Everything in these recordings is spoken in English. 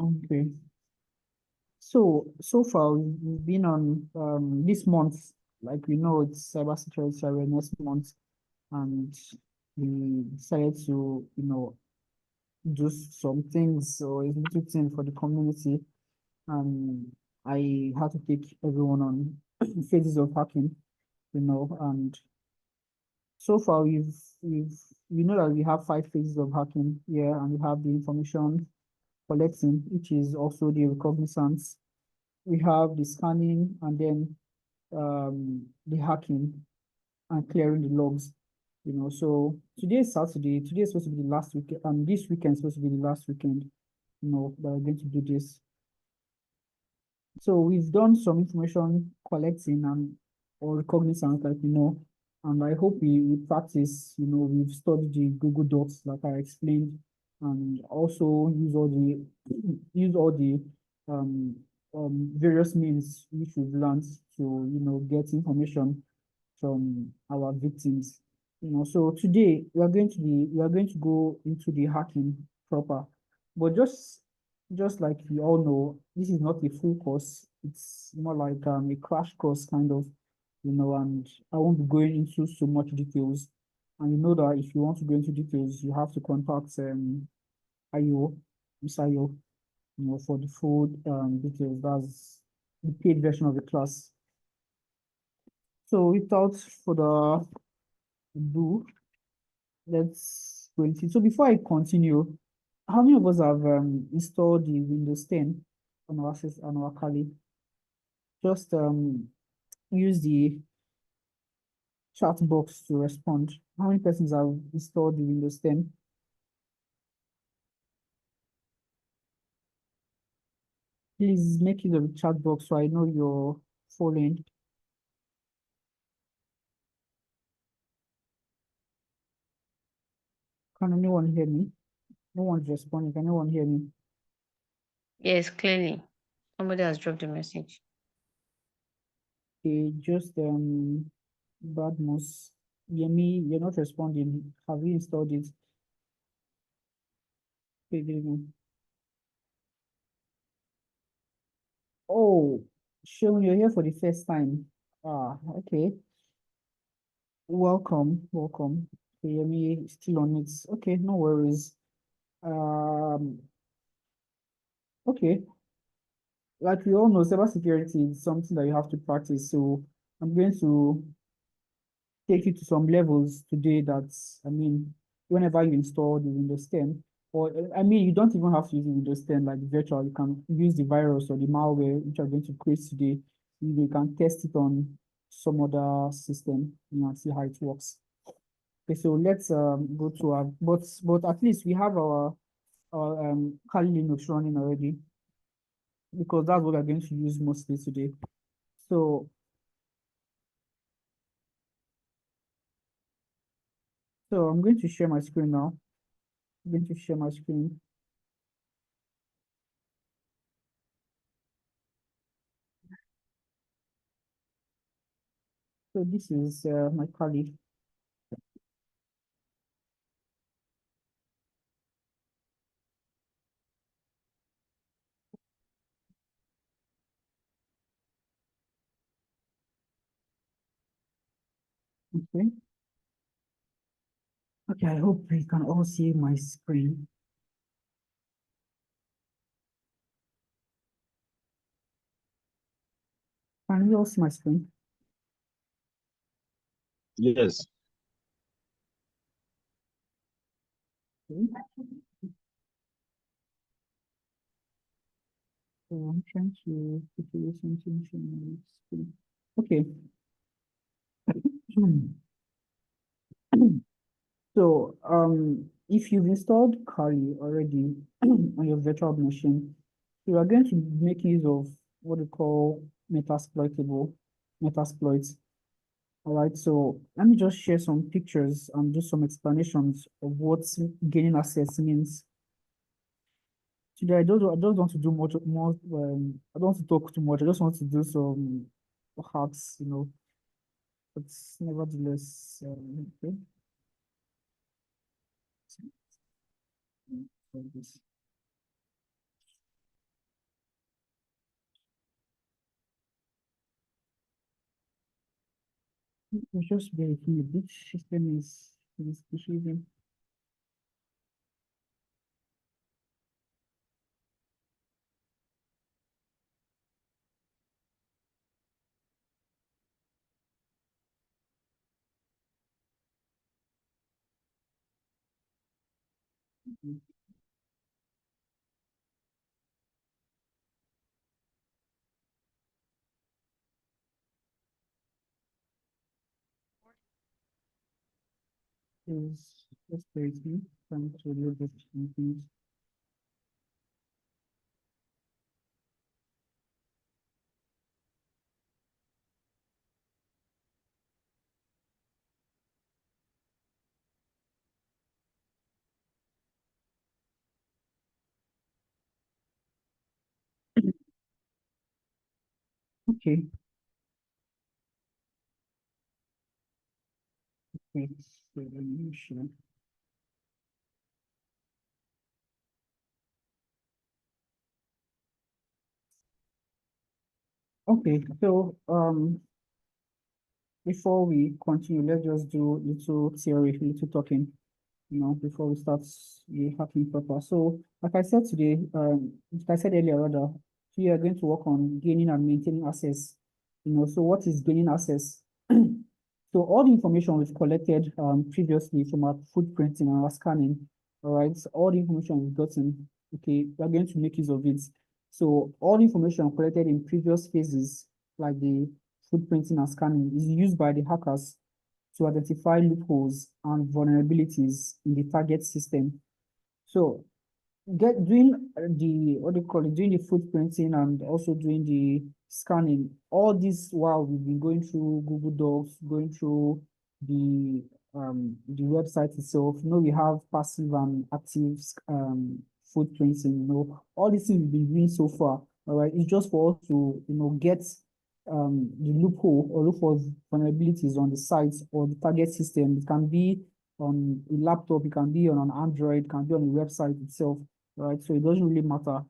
Okay. So far we've been on this month, like we know it's cybersecurity awareness month, and we decided to, do some things or a little thing for the community. And I had to take everyone on phases of hacking, and so far we know that we have five phases of hacking here, and we have the information collecting, which is also the reconnaissance. We have the scanning, and then the hacking and clearing the logs. So today is Saturday. Today is supposed to be the last week, and this weekend is supposed to be the last weekend, that we're going to do this. So we've done some information collecting and or recognizance, like and I hope we practice. We've studied the Google Docs, like I explained, and also use all the um, various means which we've learned to get information from our victims. So today we are going to go into the hacking proper, but just like we all know, this is not a full course. It's more like a crash course kind of, and I won't be going into so much details. And you know that if you want to go into details, you have to contact IO, Miss IO, for the full details. That's the paid version of the class. So without further ado, let's go into it. So before I continue, how many of us have installed the Windows 10 on our Kali? Just use the chat box to respond. How many persons have installed the Windows 10? Please make use of the chat box so I know you're following. Can anyone hear me? No one's responding. Can anyone hear me? Yes, clearly. Somebody has dropped a message. Okay, just Badmus. Yemi, you're not responding. Have you installed it? Okay, there you go. Oh, Sean, you're here for the first time. Ah, okay. Welcome, welcome. Okay, Yemi still on it. Okay, no worries. Um, okay. Like we all know, cybersecurity is something that you have to practice. So I'm going to take you to some levels today that, whenever you install the Windows 10, or you don't even have to use the Windows 10 like virtual, you can use the virus or the malware which are going to create today. You can test it on some other system, and see how it works. Okay, so let's go to our, but at least we have our Kali Linux running already, because that's what we're going to use mostly today. So I'm going to share my screen now. I'm going to share my screen. So this is my Kali. Okay. Okay, I hope you can all see my screen. Can you all see my screen? Yes. Okay. So I'm trying to do something to my screen. Okay. So if you've installed Kali already on your virtual machine, you are going to make use of what we call Metasploit. All right, so let me just share some pictures and do some explanations of what gaining access means. Today, I don't want to do much more. I don't want to talk too much. I just want to do some hacks, but nevertheless, okay. So this. Just bear with me. Which system is behaving? Is just bear with me. Trying to load up some things. Okay. Wait, so let me share. Okay, so before we continue, let's just do little theory, little talking, before we start the hacking proper. So, like I said today, like I said earlier, rather, we are going to work on gaining and maintaining access. So what is gaining access? So all the information we've collected previously from our footprinting and our scanning, all right, so all the information we've gotten, okay, we're going to make use of it. So all the information collected in previous phases, like the footprinting and scanning, is used by the hackers to identify loopholes and vulnerabilities in the target system. So doing the what do you call it, doing the footprinting and also doing the scanning, all this while we've been going through Google Docs, going through the website itself. We have passive and active footprinting, all these things we've been doing so far. All right, it's just for us to get the loophole or look for vulnerabilities on the sites or the target system. It can be on a laptop, it can be on an Android, it can be on the website itself, right? So it doesn't really matter.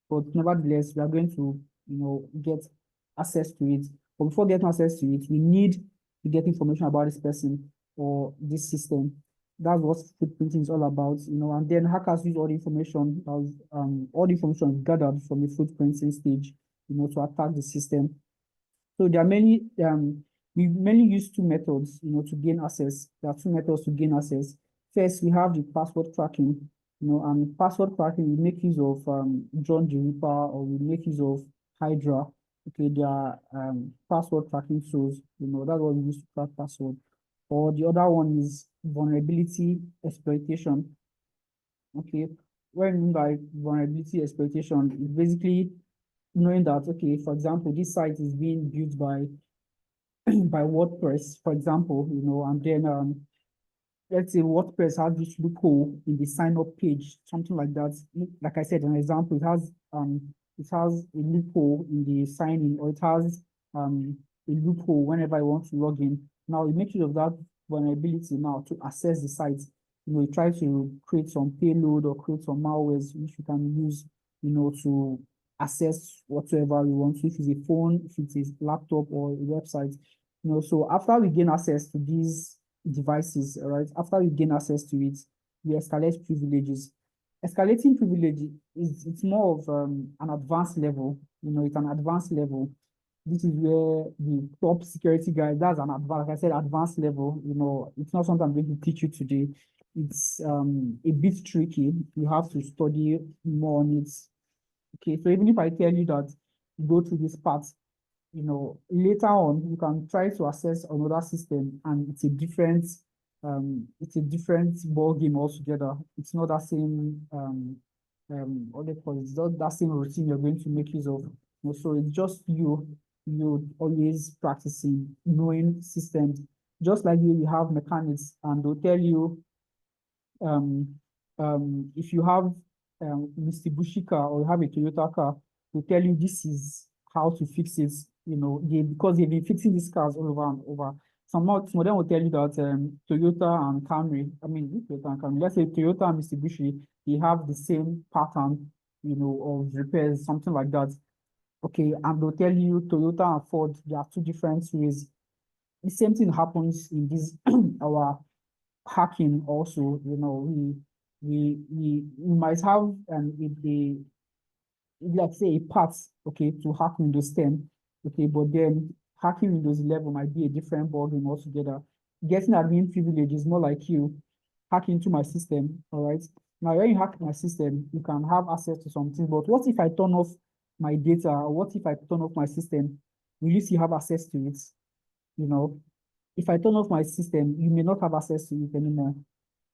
But nevertheless, we are going to, get access to it. But before getting access to it, we need to get information about this person or this system. That's what footprinting is all about, and then hackers use all the information gathered from the footprinting stage, to attack the system. So there are we mainly use two methods, to gain access. There are two methods to gain access. First, we have the password cracking, and password cracking, we make use of John the Ripper, or we make use of Hydra. Okay, there are password cracking tools, that's what we use to crack password. Or the other one is vulnerability exploitation. Okay, what I mean by vulnerability exploitation is basically knowing that, okay, for example, this site is being built by by WordPress, for example, and then let's say WordPress has this loophole in the sign up page, something like that. Like I said, an example, it has a loophole in the sign in, or it has a loophole whenever I want to log in. Now it makes use of that vulnerability now to access the site. You try to create some payload or create some malwares which you can use, to access whatsoever you want. So if it's a phone, if it's a laptop or a website, so after we gain access to these devices, all right, after we gain access to it, we escalate privileges. Escalating privilege it's more of an advanced level, it's an advanced level. This is where the top security guy, that's an advanced, like I said, advanced level, it's not something I'm going to teach you today. It's a bit tricky. You have to study more on it. Okay, so even if I tell you that go through this part, later on you can try to access another system and it's a different ball game altogether. It's not that same what they call it, it's not that same routine you're going to make use of. So it's just you always practicing knowing systems. Just like you have mechanics and they'll tell you um, if you have Mr. Bushika or you have a Toyota car, they tell you this is how to fix it. Because they've been fixing these cars all over and over. Some of them will tell you that Toyota and Camry, I mean, not Toyota and Camry, let's say Toyota and Mitsubishi, they have the same pattern, of repairs, something like that. Okay, and they'll tell you Toyota and Ford, there are two different ways the same thing happens in this our hacking also. We might have let's say a path, okay, to hack Windows 10, okay, but then hacking Windows 11 might be a different ballgame altogether. Getting admin privilege is more like you hack into my system, all right? Now, when you hack my system, you can have access to something, but what if I turn off my data, or what if I turn off my system? Will you still have access to it? You know, if I turn off my system, you may not have access to it anymore.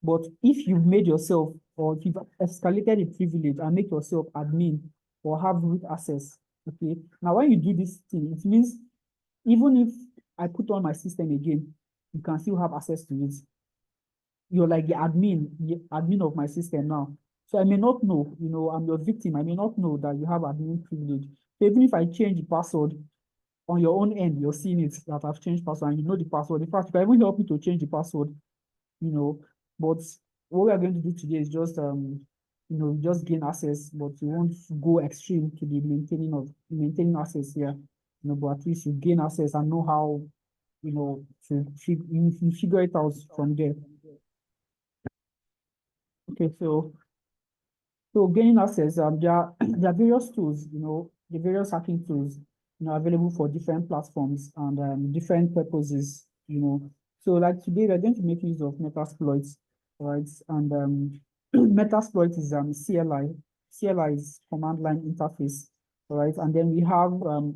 But if you've made yourself, or if you've escalated the privilege and make yourself admin or have root access, okay? Now, when you do this thing, it means even if I put on my system again, you can still have access to it. You're like the admin of my system now. So I may not know, I'm your victim. I may not know that you have admin privilege. So even if I change the password on your own end, you're seeing it that I've changed password and you know the password. In fact, you can even help me to change the password, you know. But what we are going to do today is just just gain access, but you won't go extreme to the maintaining access here. But at least you gain access and know how, you figure it out from there. Okay, so gaining access, there are various tools, the various hacking tools, available for different platforms and different purposes, So like today, we're going to make use of Metasploit, right? And Metasploit is CLI. CLI is command line interface, all right? And then we have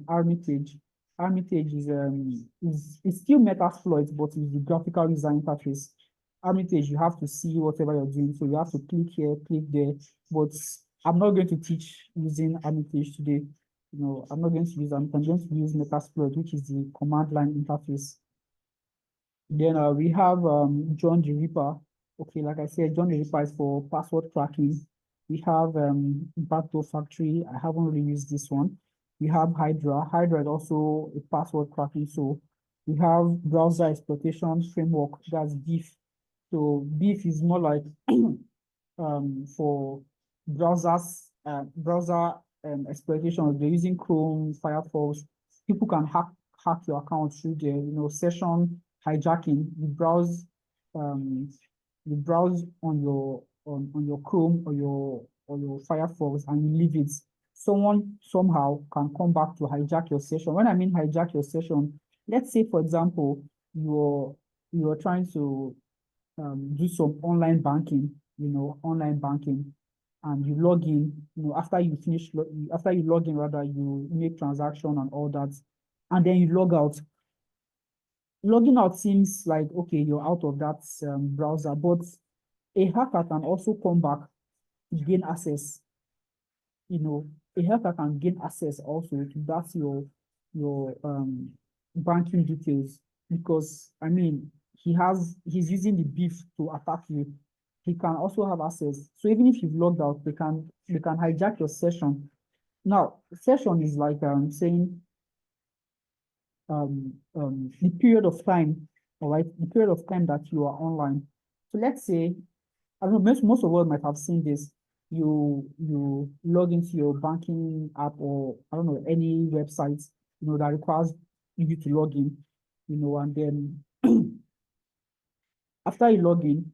Armitage. Armitage is still Metasploit, but it's the graphical user interface. Armitage, you have to see whatever you're doing. So you have to click here, click there. But I'm not going to teach using Armitage today. I'm not going to use Armitage. I'm going to use Metasploit, which is the command line interface. Then we have John the Ripper. Okay, like I said, John the Ripper is for password cracking. We have Backdoor Factory. I haven't really used this one. We have Hydra. Hydra is also a password cracking. So we have browser exploitation framework. That's BEEF. So BEEF is more like for browser exploitation. They're using Chrome, Firefox. People can hack your account through the session hijacking. Um, you browse on your Chrome or your Firefox and you leave it. Someone somehow can come back to hijack your session. When I mean hijack your session, let's say for example, you're trying to do some online banking, and you log in, after you log in, rather, you make transaction and all that, and then you log out. Logging out seems like, okay, you're out of that browser, but a hacker can also come back to gain access, a hacker can gain access also to that your banking details, because I mean he's using the beef to attack you. He can also have access. So even if you've logged out, they can hijack your session. Now, session is like saying the period of time, all right, the period of time that you are online. So let's say, I don't know, most of us might have seen this. You log into your banking app, or I don't know, any website, that requires you to log in, and then after you log in,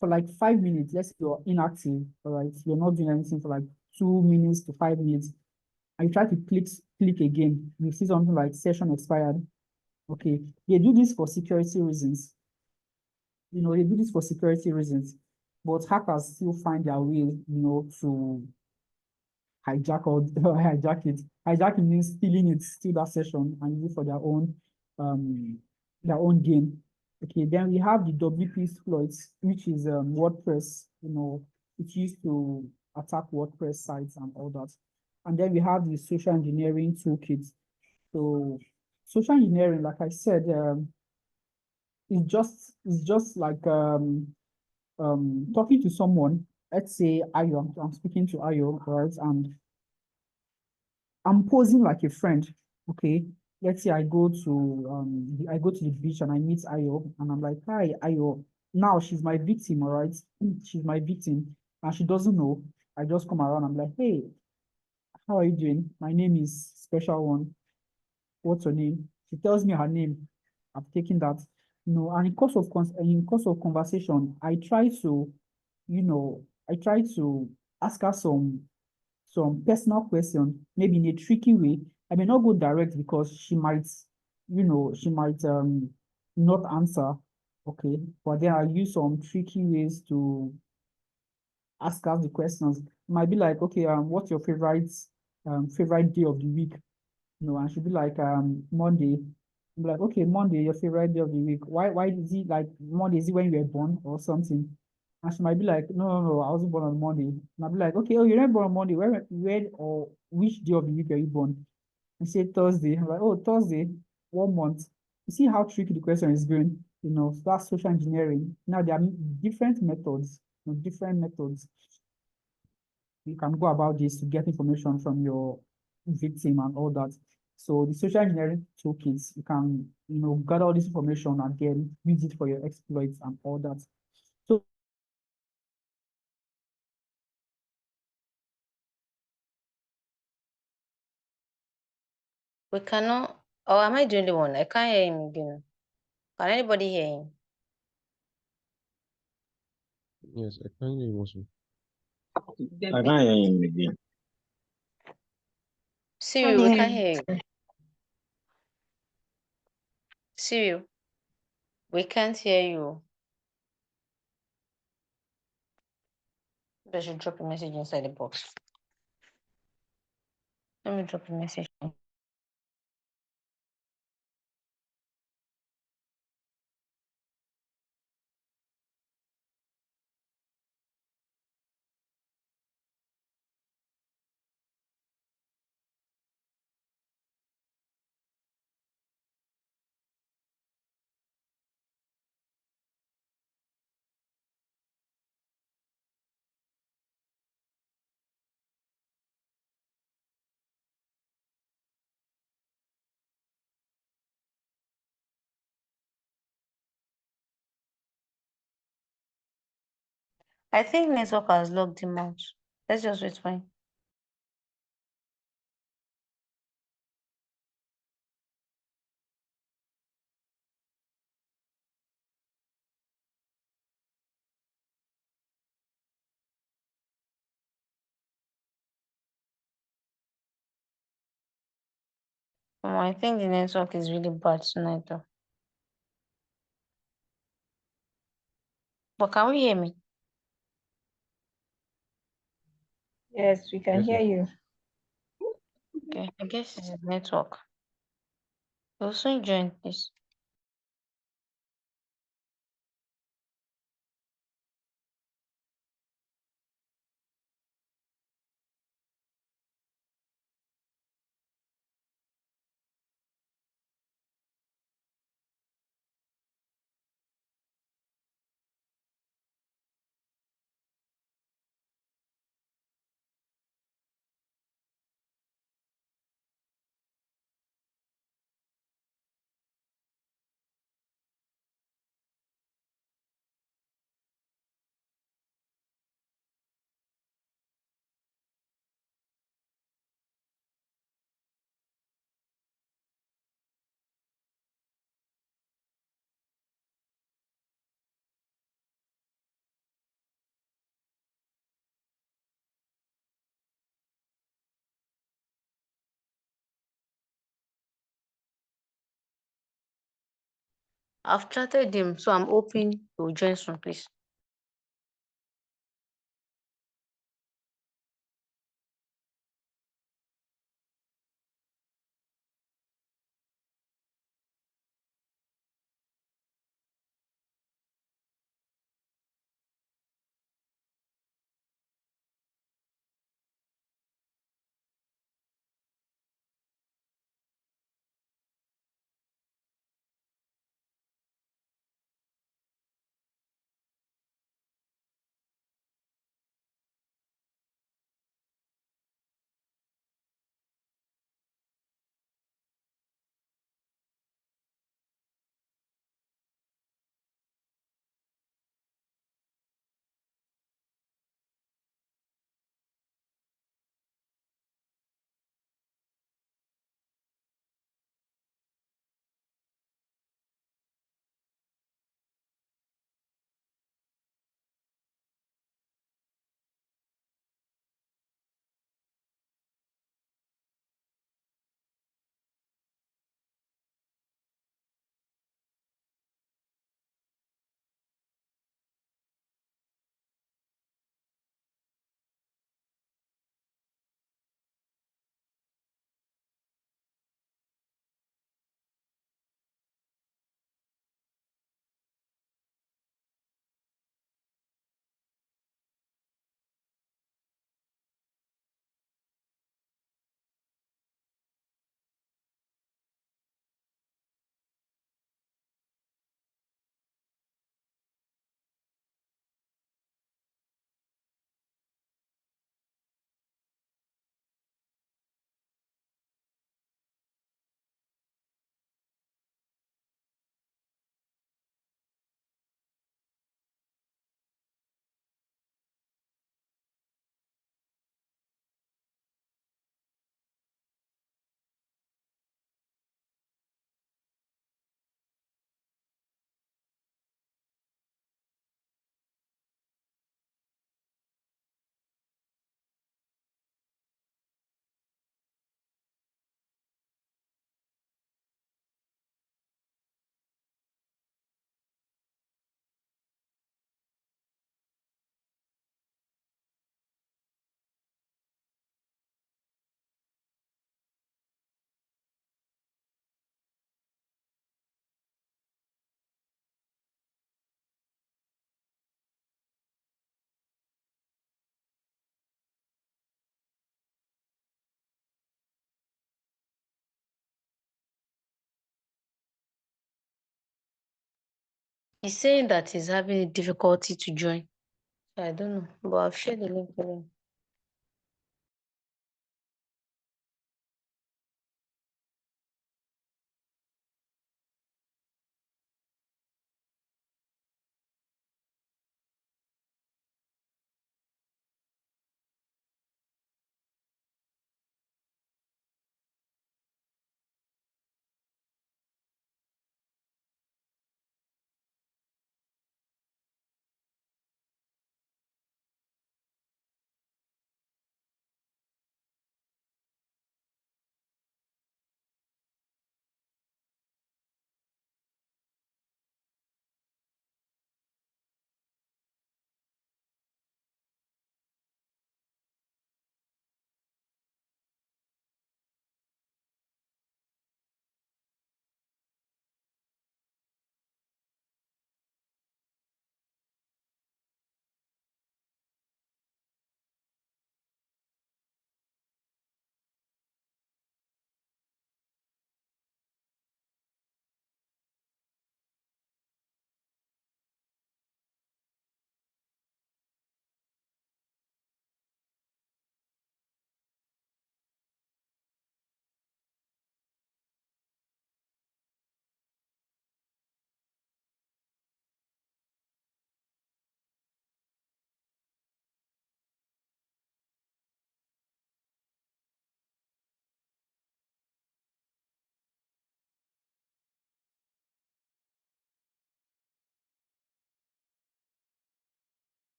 for like 5 minutes, let's say you're inactive, all right, you're not doing anything for like 2 minutes to 5 minutes, and you try to click again, you see something like session expired. Okay, they do this for security reasons. They do this for security reasons, but hackers still find their way, to hijack or hijack it. Hijacking means stealing it, steal that session and use it for their own gain. Okay, then we have the WP exploits, which is WordPress. It's used to attack WordPress sites and all that. And then we have the social engineering toolkit. So social engineering, like I said, it's just like talking to someone. Let's say Ayo, I'm speaking to Ayo, right? And I'm posing like a friend. Okay. Let's say I go to the beach and I meet Ayo and I'm like, hi, Ayo. Now she's my victim, all right? She's my victim and she doesn't know. I just come around. I'm like, hey, how are you doing? My name is Special One. What's your name? She tells me her name. I've taken that, and in course of conversation, I try to, ask her some personal question, maybe in a tricky way. I may not go direct because she might not answer. Okay. But then I use some tricky ways to ask us the questions. It might be like, okay, what's your favorite day of the week? And she'll be like, Monday. I'm like, okay, Monday, your favorite day of the week. Why is it like Monday? Is it when you were born or something? And she might be like, no, no, no, I wasn't born on Monday. And I'll be like, okay, oh, you're not born on Monday. Where or which day of the week are you born? And say Thursday. I'm like, oh, Thursday, 1 month. You see how tricky the question is going? So that's social engineering. Now there are different methods, different methods you can go about this to get information from your victim and all that. So the social engineering toolkits, you can, gather all this information and then use it for your exploits and all that. So We cannot. Or am I the only one? I can't hear him again. Can anybody hear him? Yes, I can hear you also. I can't hear him again. Siri, we can't hear you. Siri, we can't hear you. They should drop a message inside the box. Let me drop a message. I think network has logged him out. Let's just wait for him. I think the network is really bad tonight though. But can we hear me? Yes, we can Yes, hear you. Okay, I guess it's his network. We'll soon join, please. I've chatted him, so I'm hoping he'll join soon, please. He's saying that he's having difficulty to join. I don't know, but I've shared the link with him.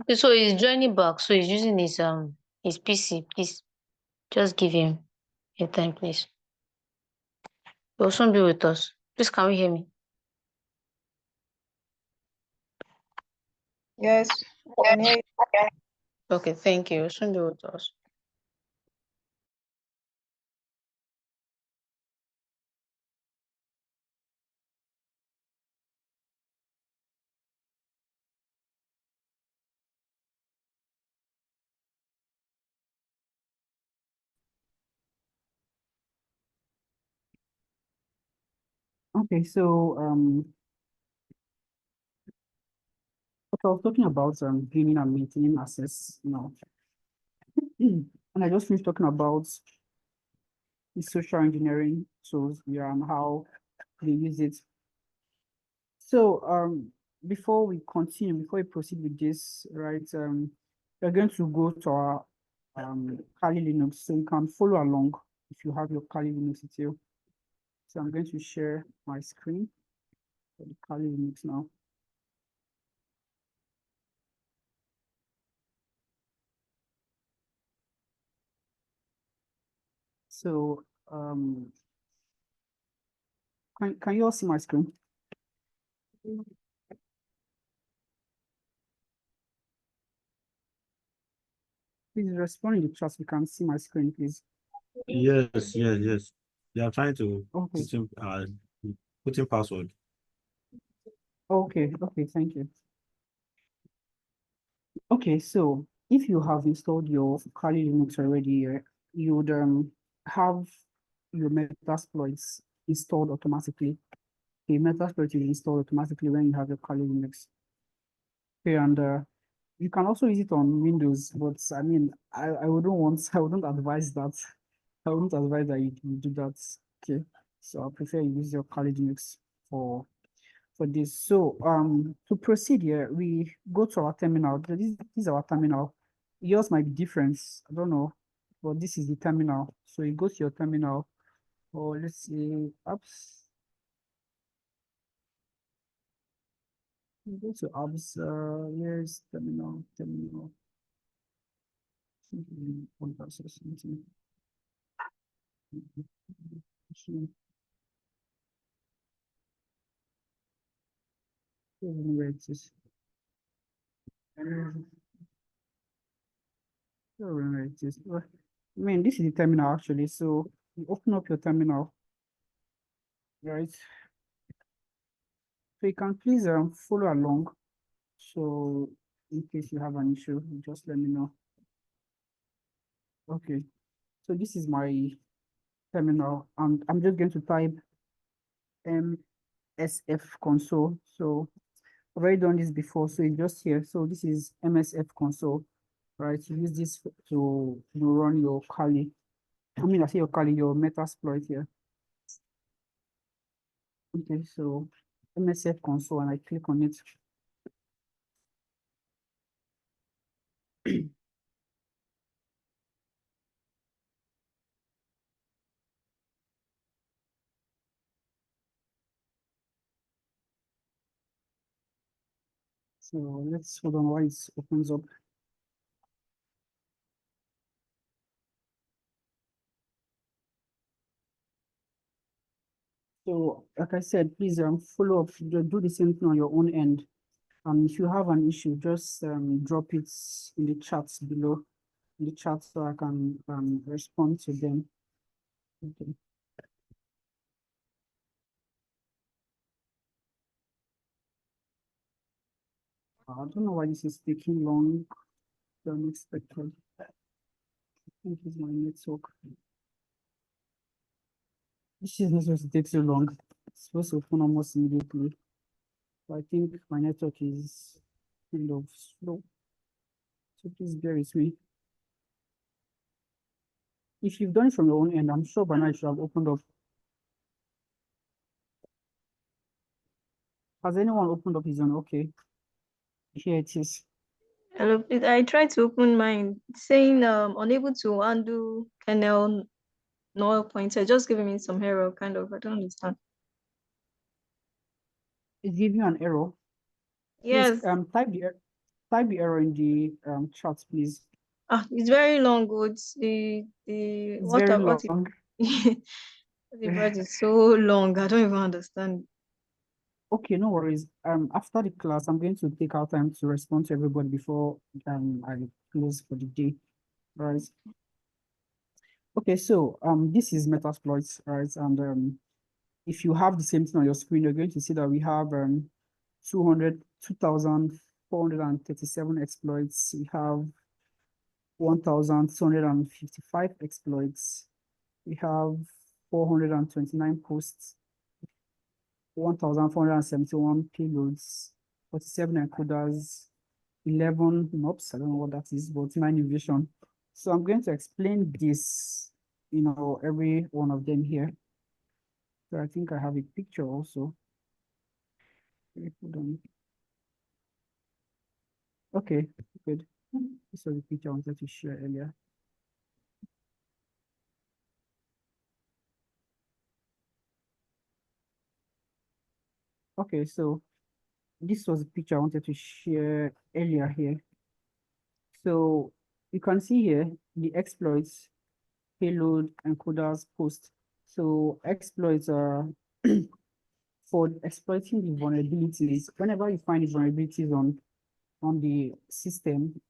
Okay, so he's joining back. So he's using his PC. Please just give him a time, please. He'll soon be with us. Please, can we hear me? Yes, we can hear you. Okay, thank you. He'll soon be with us. Okay, so what I was talking about gaining and maintaining access now. And I just finished talking about the social engineering tools, yeah, and how they use it. So before we continue, before we proceed with this, right, we're going to go to our Kali Linux, so you can follow along if you have your Kali Linux with you. So I'm going to share my screen for the Kali Linux now. So can you all see my screen? Please respond in the chat. You can see my screen, please. Yes, yes, yes. They are trying to Okay. put in password. Okay, thank you. Okay, so if you have installed your Kali Linux already, you would have your Metasploits installed automatically. Okay, Metasploit is installed automatically when you have your Kali Linux. Okay, and you can also use it on Windows, but I mean, I wouldn't advise that. I wouldn't advise that you do that. Okay, so I prefer you use your Kali Linux for this. So to proceed here, we go to our terminal. This is our terminal. Yours might be different. I don't know, but this is the terminal. So you go to your terminal, or let's see, apps. You go to apps. Here's terminal. One process. Where it is. Where it is. I mean, this is the terminal actually. So you open up your terminal, right? So you can please follow along. So in case you have an issue, just let me know. Okay. So this is my terminal, and I'm just going to type MSF console. So I've already done this before, so it's just here. So this is MSF console, right? You use this to run your Kali. I mean, I say your Kali, your Metasploit here. Okay, so MSF console, and I click on it. So let's hold on while it opens up. So, like I said, please follow up, do the same thing on your own end. If you have an issue, just drop it in the chats below, in the chat, so I can respond to them. Okay. I don't know why this is taking long than expected. I think it's my network. This is not supposed to take so long. It's supposed to open almost immediately. But I think my network is kind of slow. So please bear with me. If you've done it from your own end, I'm sure by now it should have opened up. Has anyone opened up his own? Okay. Here it is. Hello, I tried to open mine, saying unable to undo kernel null pointer, just giving me some error, kind of. I don't understand. It's giving you an error. Yes. Please type the error in the chat, please. It's very long. It's the It's what very what long. the word is so long. I don't even understand. Okay, no worries. After the class, I'm going to take out time to respond to everybody before I close for the day. Right. Okay, so this is Metasploit, right? And if you have the same thing on your screen, you're going to see that we have 2,437 exploits. We have 1,255 exploits. We have 429 posts, 1,471 payloads, 47 encoders, 11 NOPs. I don't know what that is, but 9 invasion. So I'm going to explain this, every one of them here. So I think I have a picture also. Hold on. Okay, good. This was the picture I wanted to share earlier. Okay, so this was the picture I wanted to share earlier here. So you can see here the exploits, payload, encoders, post. So exploits are for exploiting the vulnerabilities. Whenever you find the vulnerabilities on the system,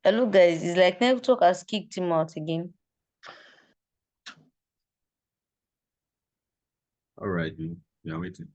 Hello guys, it's like network has kicked him out again. All right, we are waiting.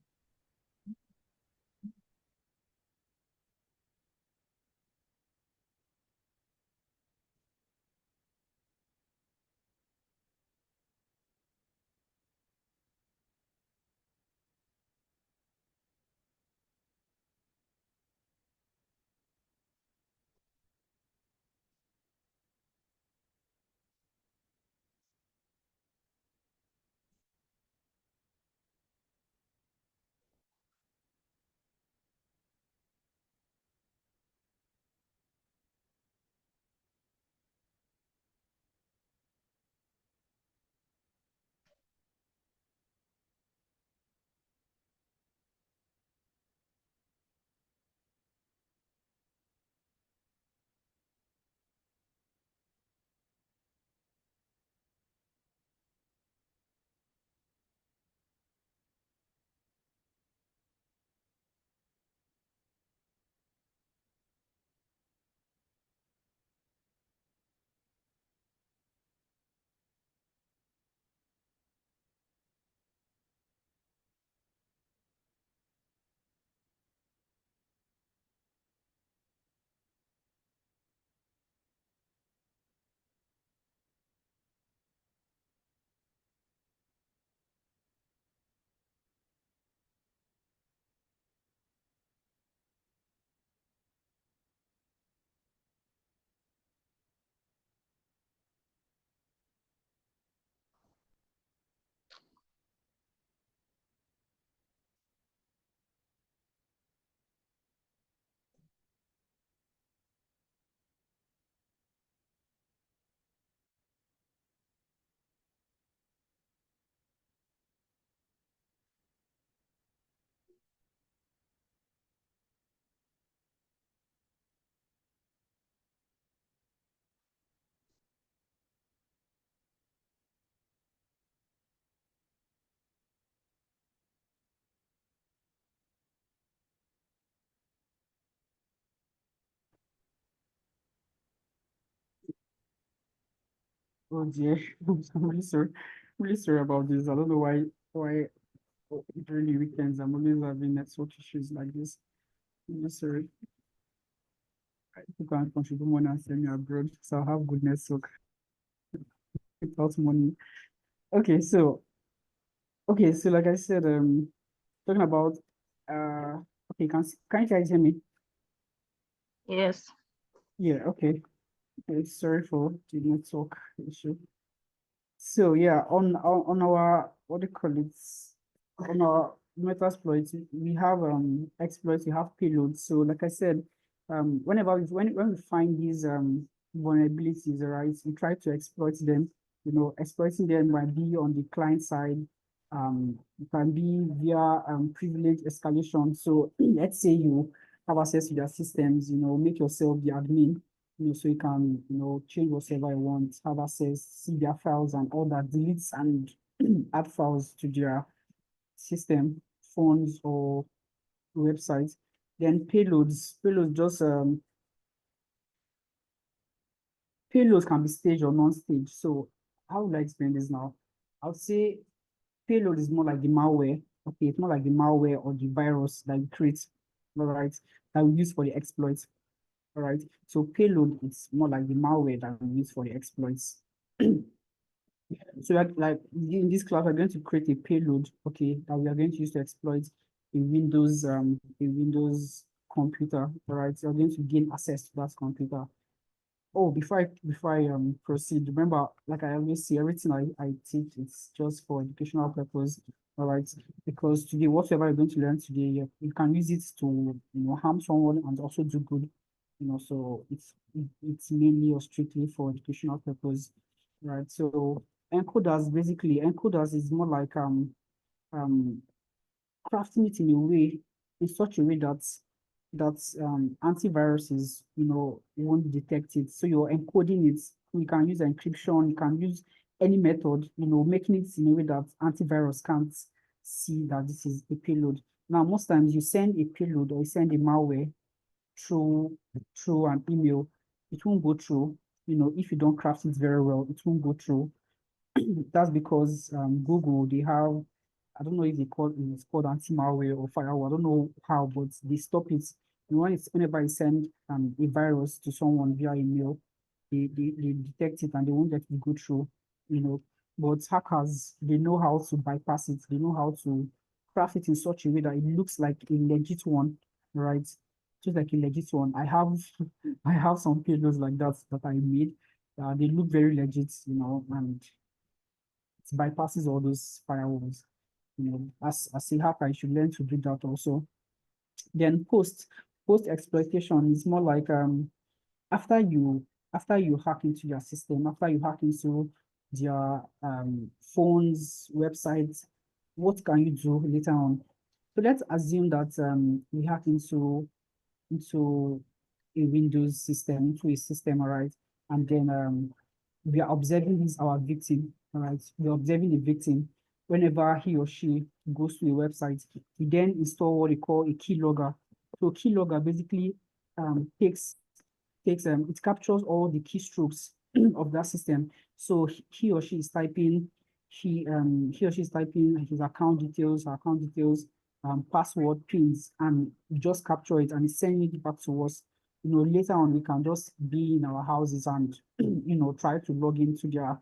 Oh dear, I'm really sorry about this. I don't know why during the weekends I'm always having network issues like this. I'm really sorry. You can contribute money and send me abroad, so I'll have good network without money. Okay, so like I said, talking about okay, can you guys hear me? Yes. Yeah, okay. Okay, sorry for the network issue. So yeah, on our what do you call it? On our Metasploit, we have exploits, we have payloads. So like I said, when we find these vulnerabilities, right, we try to exploit them. You know, exploiting them might be on the client side, it can be via privilege escalation. So let's say you have access to their systems, you know, make yourself the admin, you know, so you can, you know, change whatever you want, have access, see their files and all that, deletes and add files to their system, phones or websites. Then payloads just payloads can be staged or non-staged. So how would I explain this now? I would say payload is more like the malware. Okay, it's more like the malware or the virus that we create, all right, that we use for the exploits. All right. So payload is more like the malware that we use for the exploits. So like in this class, we're going to create a payload, okay, that we are going to use to exploit a Windows computer. All right. So we're going to gain access to that computer. Oh, before I proceed, remember, like I always say, everything I teach it's just for educational purpose. All right. Because today, whatever you're going to learn today, you can use it to, you know, harm someone and also do good. You know, so it's mainly or strictly for educational purpose. Right. So encoders is more like um crafting it in a way, in such a way that antiviruses, you know, won't detect it. So you're encoding it. You can use encryption. You can use any method, you know, making it in a way that antivirus can't see that this is a payload. Now, most times you send a payload or you send a malware through an email, it won't go through. You know, if you don't craft it very well, it won't go through. That's because Google, they have, I don't know if it's called anti-malware or firewall. I don't know how, but they stop it. And whenever you send a virus to someone via email, they detect it and they won't let it go through, you know. But hackers, they know how to bypass it. They know how to craft it in such a way that it looks like a legit one, right? Just like a legit one. I have I have some payloads like that I made. They look very legit, you know, and it bypasses all those firewalls. You know, as a hacker, you should learn to do that also. Then post exploitation is more like after you hack into your system, after you hack into their phones, websites, what can you do later on? So let's assume that we hack into a Windows system, into a system, all right? And then we are observing this our victim, all right? We're observing the victim. Whenever he or she goes to a website, we then install what we call a keylogger. So keylogger basically takes it captures all the keystrokes of that system. So he or she is typing he or she is typing his account details, her account details, password, pins, and we just capture it and it's sending it back to us. You know, later on we can just be in our houses and you know try to log into their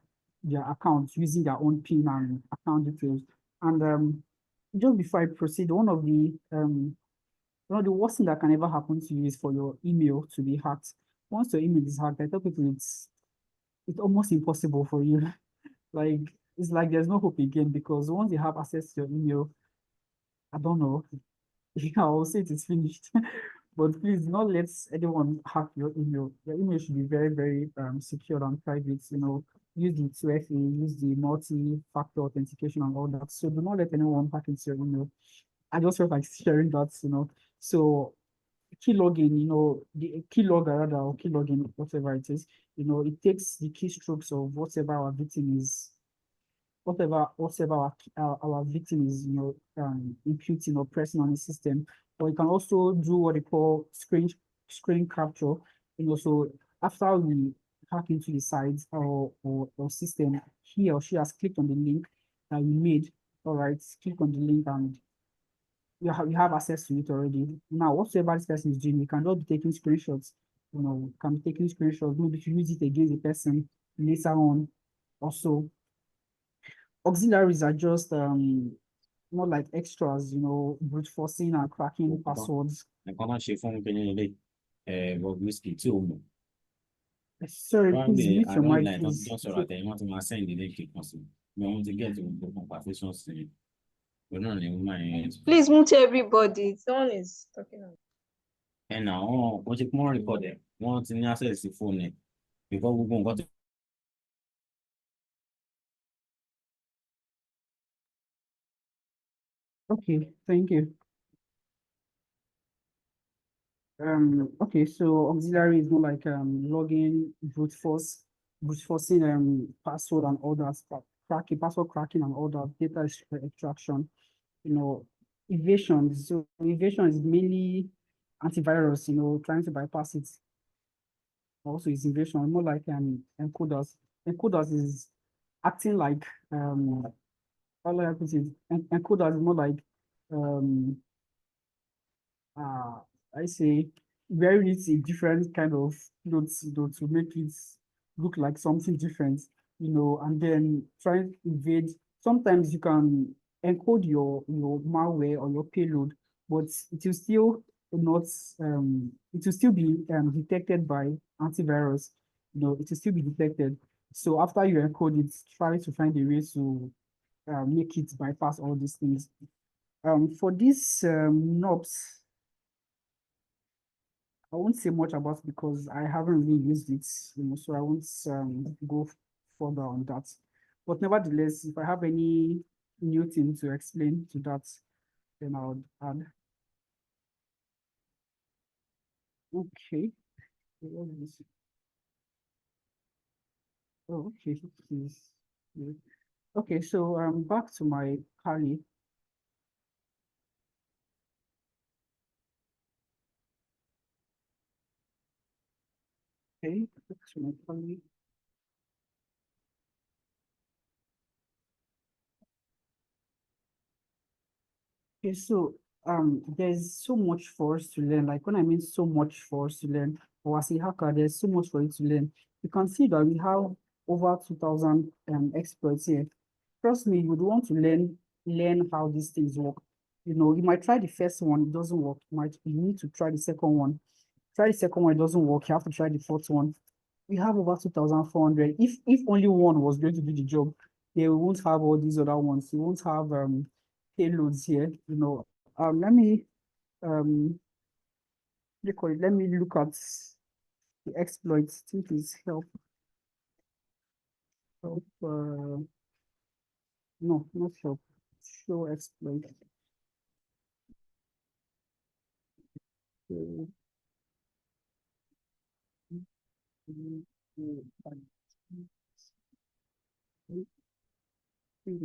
accounts using their own pin and account details. And just before I proceed, one of the worst thing that can ever happen to you is for your email to be hacked. Once your email is hacked, I tell people it's almost impossible for you. Like it's like there's no hope again because once you have access to your email, I don't know. Yeah, I'll say it is finished. But please do not let anyone hack your email. Your email should be very, very secure and private. You know, use the 2FA, use the multi-factor authentication and all that. So do not let anyone hack into your email. I just felt like sharing that, you know. So key login, you know, the keylogger rather, or key login, whatever it is, you know, it takes the keystrokes of whatever our victim is, whatever our victim is, you know, imputing or pressing on the system. Or you can also do what they call screen capture, you know, so after we hack into the site or system, he or she has clicked on the link that we made. All right, click on the link and you have access to it already. Now, whatsoever this person is doing, you can just be taking screenshots, can be taking screenshots, maybe to use it against the person later on. Also, auxiliaries are just more like extras, brute forcing and cracking passwords. nǹkan tó ń ṣe fún kínní ilé Bobrisky tí ò mọ̀. Sorry, Wọ́n please gbé mute your àárọ̀ mic, ìlànà tó please. ń sọ̀rọ̀ àtẹ̀yìn wọ́n ti máa send ilé kíkan sí mi wọ́n ti get gbogbo conversation sí mi òun náà ni wọ́n máa yẹn. Please mute everybody. Someone is talking. Ẹnà àwọn wọ́n ṣe pé wọ́n record ẹ̀ wọ́n ti ní access sí fóònù ẹ̀ before gbogbo nǹkan tó. Okay, thank you. Okay, so auxiliary is more like login, brute forcing password and all that stuff, password cracking and all that, data extraction, evasion. So evasion is mainly antivirus, trying to bypass it. Also is evasion, more like encoders. Encoders is acting like how do I put it? Encoders is more like I say very it's a different kind of clothes, to make it look like something different, and then try to invade. Sometimes you can encode your malware or your payload, but it will still not it will still be detected by antivirus. It will still be detected. So after you encode it, try to find a way to make it bypass all these things. For these knobs, I won't say much about it because I haven't really used it, so I won't go further on that. But nevertheless, if I have any new thing to explain to that, then I would add. Okay. What is this? Oh, okay. Please. Okay, so back to my Kali. Okay, back to my Kali. Okay, so there's so much for us to learn. Like when I mean so much for us to learn, or as a hacker, there's so much for you to learn. You can see that we have over 2,000 experts here. Trust me, you would want to learn how these things work. You might try the first one, it doesn't work. You need to try the second one. Try the second one, it doesn't work. You have to try the fourth one. We have over 2,400. If only one was going to do the job, they won't have all these other ones. You won't have payloads here. Let me let me look at the exploits. I think is help. No, not help. Show exploit.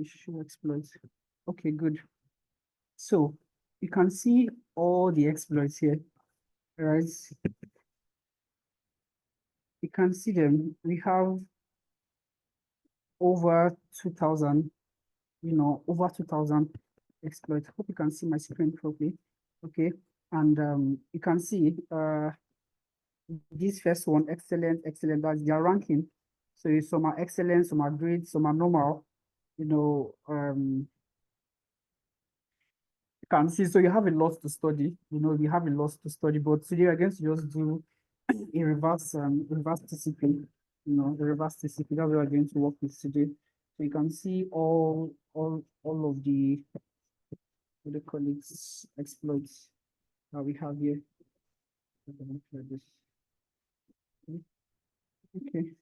Show exploits. Okay, good. So you can see all the exploits here, right? You can see them. We have over 2,000, over 2,000 exploits. Hope you can see my screen properly. Okay, and you can see this first one, excellent, that's their ranking. So some are excellent, some are great, some are normal. You can see, so you have a lot to study. We have a lot to study, but today we're going to just do a reverse TCP. The reverse TCP. That's what we're going to work with today. So you can see all of the what they call it exploits that we have here. Okay.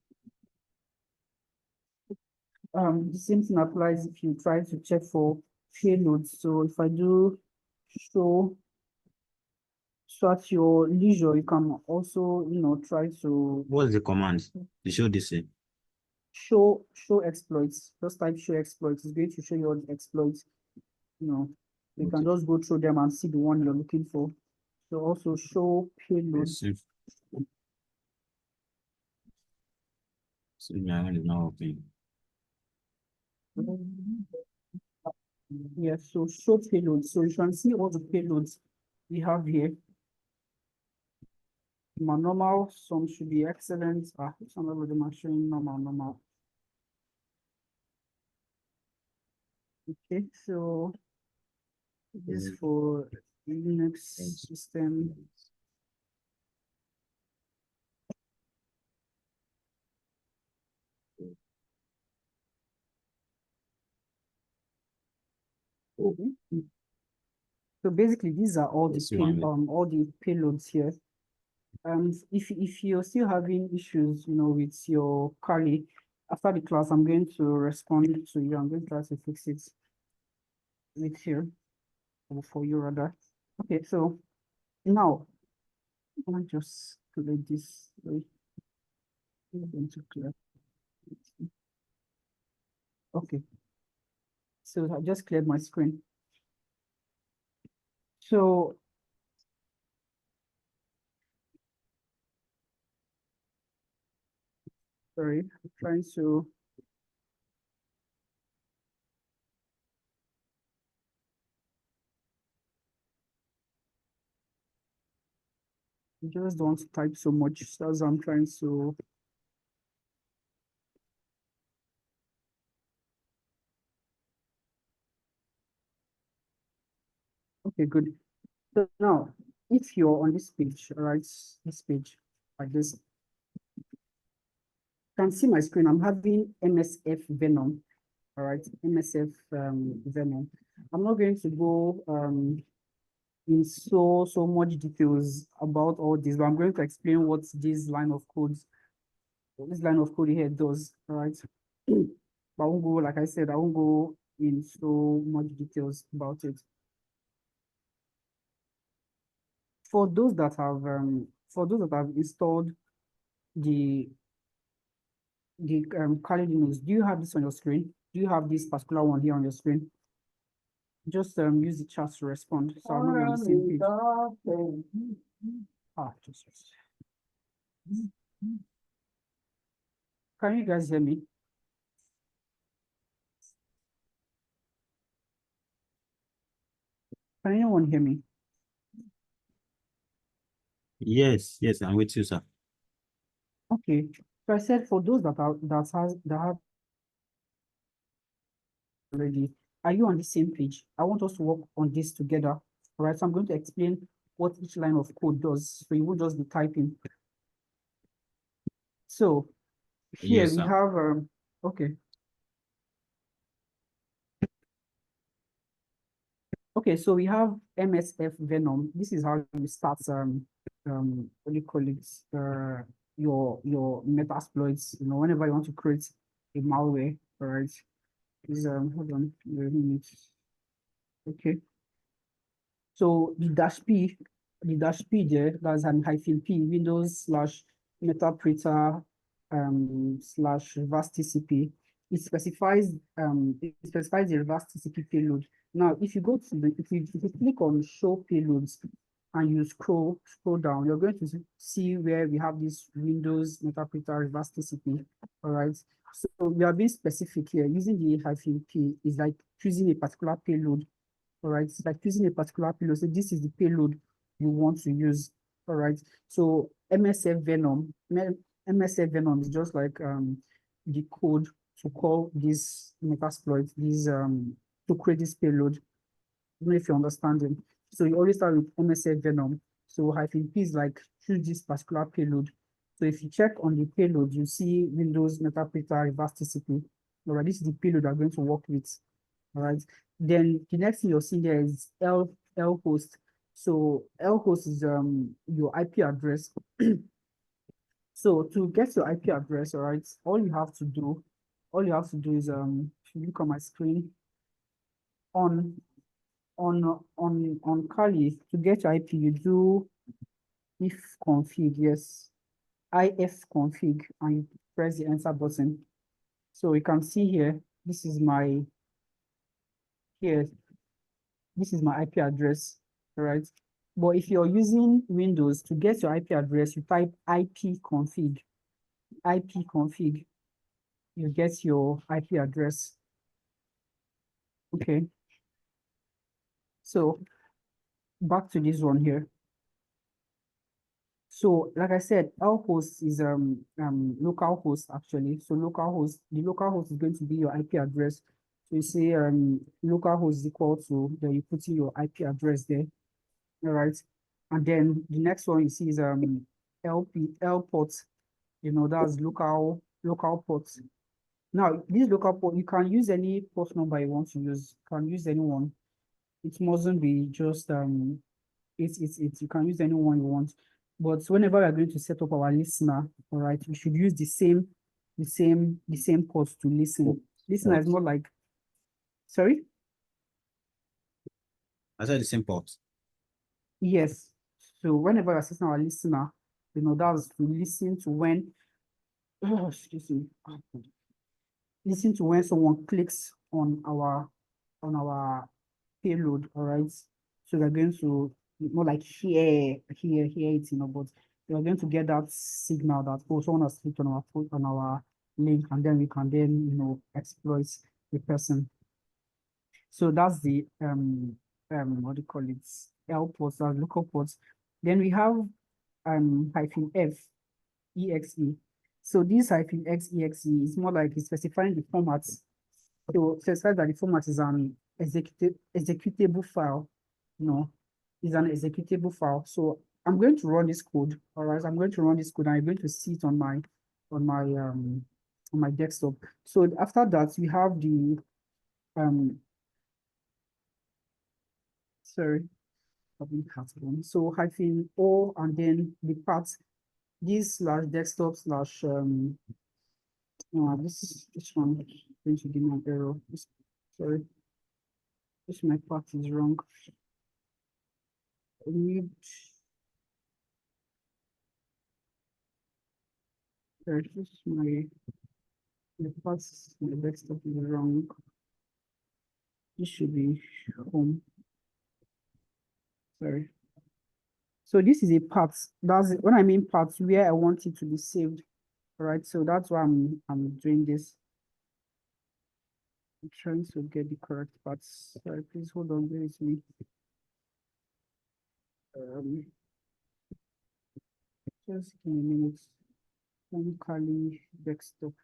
The same thing applies if you try to check for payloads. So if I do show at your leisure, you can also, try to What's the command to show this? show exploits. Just type show exploits. It's going to show you all the exploits. You can just go through them and see the one you're looking for. So also show payloads. So my hand is not open. Yeah, so show payloads. So you can see all the payloads we have here. My normal, some should be excellent. Some of them are showing normal. Okay, so this for Linux system. So basically, these are all the Yes, you want me. all the payloads here. If you're still having issues, with your Kali, after the class, I'm going to respond to you. I'm going to try to fix it with you, or for you rather. Okay, so now I just clear this. I'm going to clear. Okay, so I just cleared my screen. So sorry, I'm trying to. I just don't want to type so much. So as I'm trying to. Okay, good. So now, if you're on this page, right, this page like this, you can see my screen. I'm having MSF Venom, all right, MSF Venom. I'm not going to go in so much details about all this, but I'm going to explain what this line of code here does, all right. But I won't go, like I said, I won't go in so much details about it. For those that have installed the Kali Linux, do you have this on your screen? Do you have this particular one here on your screen? Just use the chat to respond. So I'm not on the same page. Just. Can you guys hear me? Can anyone hear me? Yes, I'm with you, sir. Okay. So I said for those that have already, are you on the same page? I want us to work on this together. All right. So I'm going to explain what each line of code does. So you won't just be typing. So here Yes, we sir. have okay. Okay, so we have MSF Venom. This is how you start what do you call it? Your Metasploits, whenever you want to create a malware, all right? Is hold on, wait a minute. Okay. So the dash P there, that's an -P, Windows / Metapreter / reverse TCP. It specifies the reverse TCP payload. Now, if you go to if you click on show payloads and you scroll down, you're going to see where we have this Windows Metapreter reverse TCP. All right. So we are being specific here. Using the -P is like choosing a particular payload. All right, it's like using a particular payload. So this is the payload you want to use. All right. So MSF Venom is just like the code to call this Metasploit, to create this payload. I don't know if you understand it. So you always start with MSF Venom. So -P is like choose this particular payload. So if you check on the payload, you see Windows Metapreter reverse TCP. All right, this is the payload I'm going to work with. All right. Then the next thing you'll see there is lhost. So lhost is your IP address. So to get your IP address, all right, all you have to do is if you look on my screen on Kali, to get your IP, you do if config, yes, if config, and you press the enter button. So you can see here, this is my IP address, all right? But if you're using Windows, to get your IP address, you type ipconfig. you get your IP address. Okay. So back to this one here. So like I said, our host is local host actually. So the local host is going to be your IP address. So you say local host is equal to, then you put in your IP address there. All right. And then the next one you see is L port, that's local port. Now this local port, you can use any port number you want to use, you can use anyone. It mustn't be just you can use anyone you want. But whenever we are going to set up our listener, all right, we should use the same port to listen. Listener is more like, sorry? I said the same port. Yes. So whenever we're setting our listener, that's to listen to when, excuse me, listen to when someone clicks on our payload, all right? So we're going to more like hear it, but we're going to get that signal that, oh, someone has clicked on our link, and then we can then, exploit the person. So that's the what do you call it? L ports, that's local ports. Then we have -F exe. So this -X exe is more like it's specifying the formats. So specifies that the format is an executable file. Is an executable file. So I'm going to run this code. All right, I'm going to run this code, and I'm going to see it on my desktop. So after that, we have the sorry, having cat one. So -O, and then the path, this /desktop/ this one is going to give me an error. Sorry, my path is wrong. Read. Sorry, my path, my desktop is wrong. This should be home. Sorry. So this is a path. That's it. When I mean path, where I want it to be saved. All right. So that's why I'm doing this. I'm trying to get the correct paths. Sorry, please hold on, bear with me. Just give me a minute. Home Kali desktop.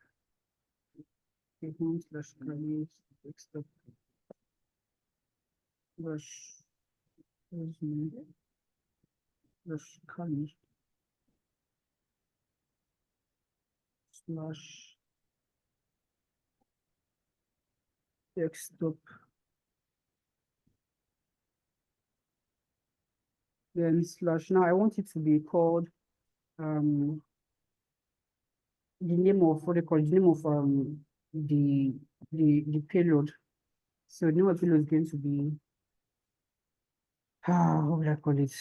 Okay, home/Kali desktop. Rush. Where's my Rush Kali /desktop. Then / now I want it to be called the name of what they call the name of the payload. So the name of the payload is going to be what would I call it?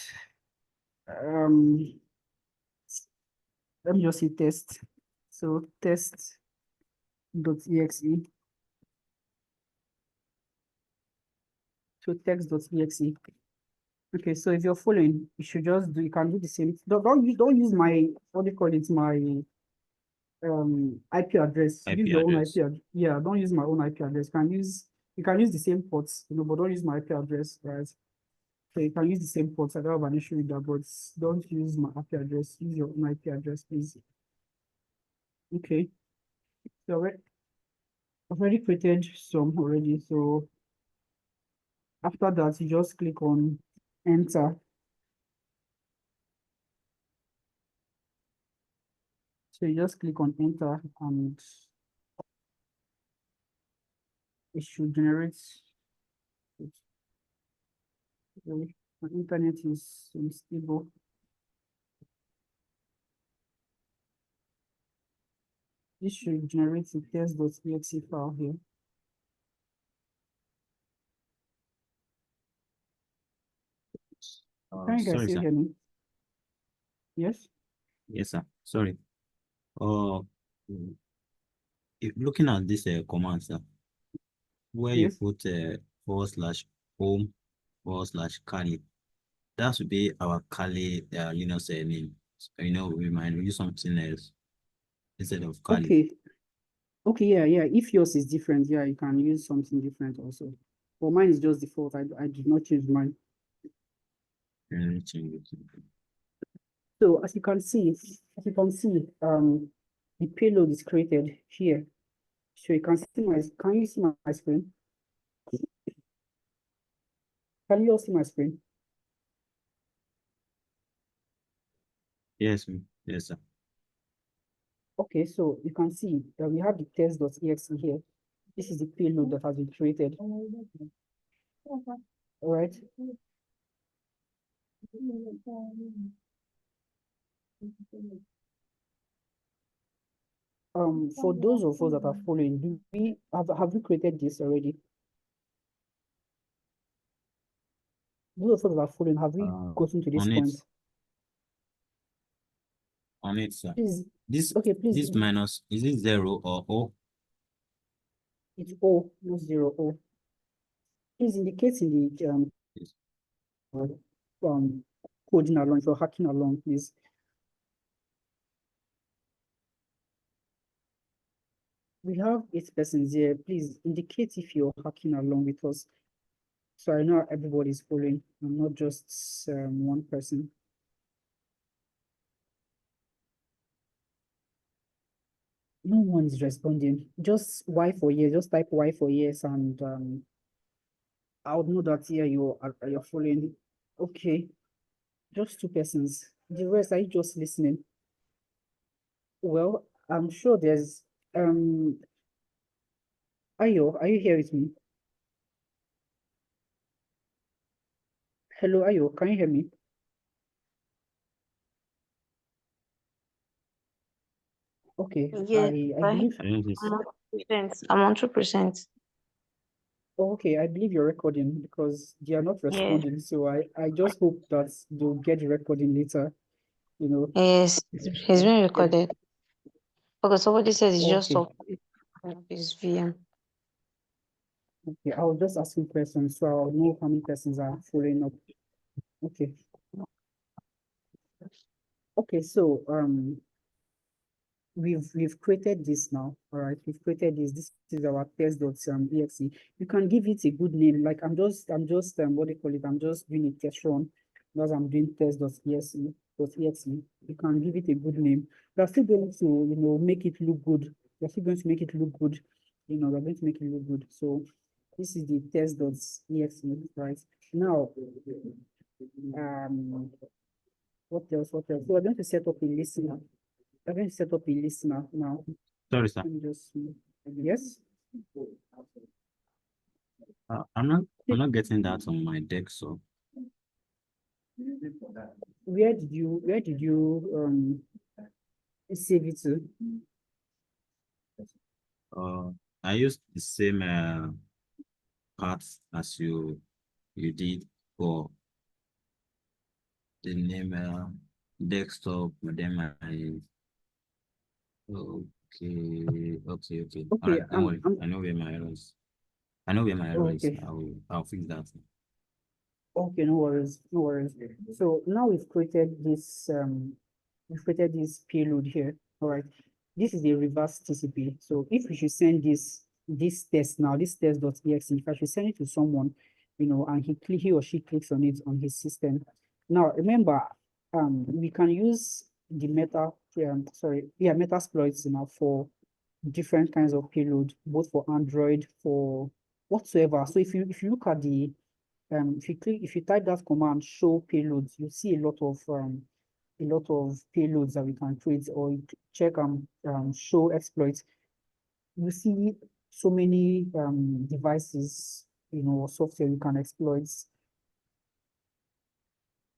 Let me just say test. So test.exe. So text.exe. Okay, so if you're following, you can do the same. Don't use my, what do you call it, my IP address. IP Use your own address. IP address. Yeah, don't use my own IP address. You can use the same ports, but don't use my IP address, right? So you can use the same ports. I don't have an issue with that, but don't use my IP address. Use your own IP address, please. Okay. So I've already created some already. So after that, you just click on enter. So you just click on enter, and it should generate. My internet is unstable. This should generate a test.exe file here. Can you guys Sorry, still sir. hear me? Yes? Yes, sir. Sorry. Looking at this command, sir, where you Yes. put /home/Kali, that should be our Kali Linux name. We might use something else instead of Kali. Okay. Okay, yeah. If yours is different, yeah, you can use something different also. But mine is just default. I did not change mine. Change it. So as you can see, the payload is created here. So you can see can you see my screen? Can you all see my screen? Yes, yes, sir. Okay, so you can see that we have the test.exe here. This is the payload that has been created. All right. For those of us that are following, do we have we created this already? Those of us that are following, have we gotten to this On it. point? On it, sir. Please, This okay, please. this minus, is it 0 or O? It's O, not 0 O. Please indicate in the Yes. coding along, if you're hacking along, please. We have 8 persons here. Please indicate if you're hacking along with us. So I know everybody's following, and not just one person. No one is responding. Just Y for yes. Just type Y for yes, and I would know that here you're following. Okay, just 2 persons. The rest, are you just listening? Well, I'm sure there's Ayo, are you here with me? Hello, Ayo, can you hear me? Okay, Yes, I believe. I don't think so. I'm on 2%. Okay, I believe you're recording because they are not Yeah. responding. So I just hope that they'll get the recording later. You know. Yes, it's being recorded. Okay, somebody said it's just Okay. off his VM. Okay, I'll just ask you questions so I'll know how many persons are following up. Okay. Okay, so we've created this now. All right, we've created this. This is our test.exe. You can give it a good name. Like I'm just what do you call it? I'm just doing a test run because I'm doing test.exe. You can give it a good name. We're still going to make it look good. We're still going to make it look good. We're going to make it look good. So this is the test.exe, right? Now, what else? So we're going to set up a listener. We're going to set up a listener now. Sorry, sir. Let me just see. Yes. I'm not getting that on my deck, so Where did you save it to? I used the same path as you did for the name desktop, but then okay. All Okay, right, don't worry. I know where my error is. I know where my error is. okay. I'll fix that. Okay, no worries, no worries. So now we've created this payload here. All right. This is a reverse TCP. So if we should send this test now, this test.exe, if I should send it to someone, and he or she clicks on it on his system. Now remember, we can use the Metasploits for different kinds of payload, both for Android, for whatsoever. So if you look at the if you type that command show payloads, you see a lot of payloads that we can create, or you check show exploits. You see so many devices, software you can exploit,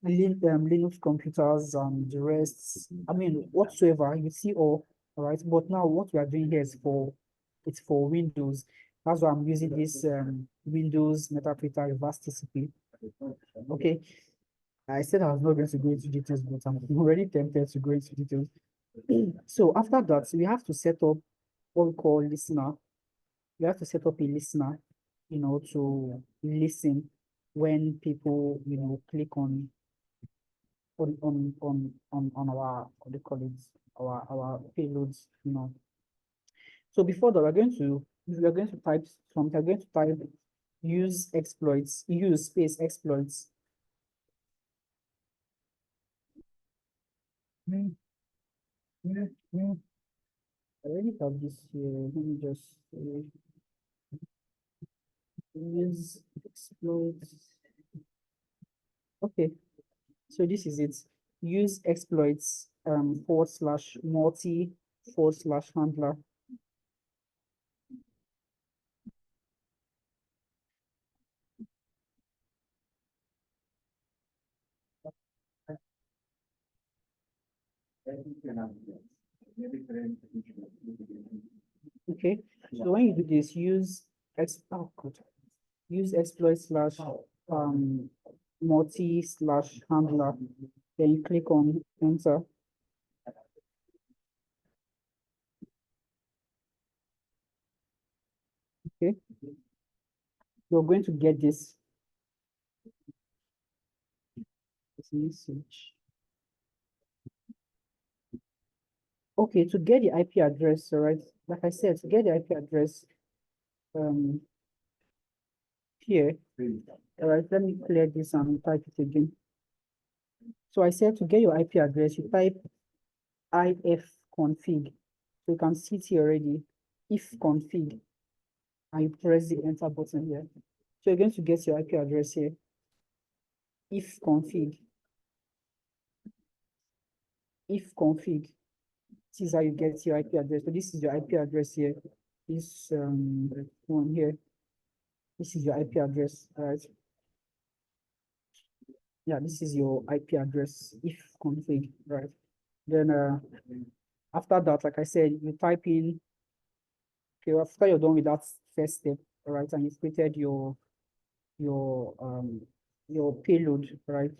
Linux computers and the rest. I mean, whatsoever you see all right. But now what we are doing here is it's for Windows. That's why I'm using this Windows Metaprinter reverse TCP. Okay. I said I was not going to go into details, but I'm already tempted to go into details. So after that, we have to set up what we call listener. We have to set up a listener, to listen when people, click on our, what do you call it, our payloads, So before that, we're going to type something. We're going to type use exploits, use space exploits. I already have this here. Let me just use exploits. Okay, so this is it. Use exploits / multi / handler. Okay, so when you do this, use use exploit / multi / handler, then you click on enter. Okay, you're going to get this message. Okay, to get the IP address, all right, like I said, to get the IP address here, all right, let me clear this and type it again. So I said to get your IP address, you type ifconfig. So you can see it here already, if config, and you press the enter button here. So you're going to get your IP address here, if config. If config, this is how you get your IP address. So this is your IP address here. This one here. This is your IP address, all right? Yeah, this is your IP address, if config, right? Then after that, like I said, you type in, okay, after you're done with that first step, all right, and you've created your payload, right?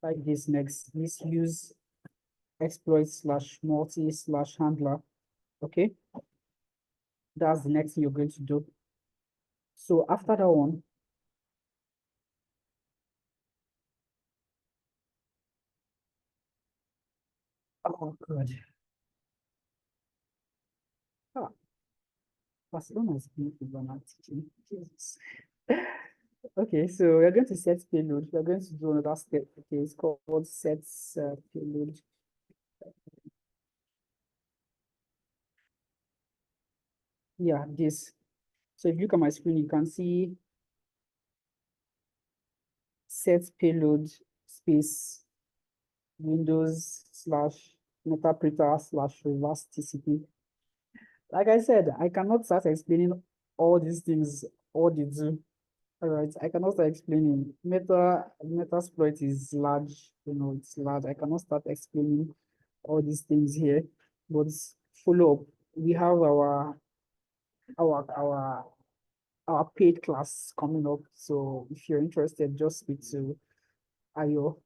Type this next, this use exploit / multi / handler. Okay, that's the next thing you're going to do. So after that one, oh god, Barcelona is beautiful when I'm teaching. Jesus. Okay, so we're going to set payload. We're going to do another step. Okay, it's called set payload. Yeah, this. So if you look at my screen, you can see set payload space Windows / Metasploit / reverse TCP. Like I said, I cannot start explaining all these things, all they do. All right, I cannot start explaining. Metasploit is large, it's large. I cannot start explaining all these things here, but follow up. We have our paid class coming up. So if you're interested, just speak to Ayo.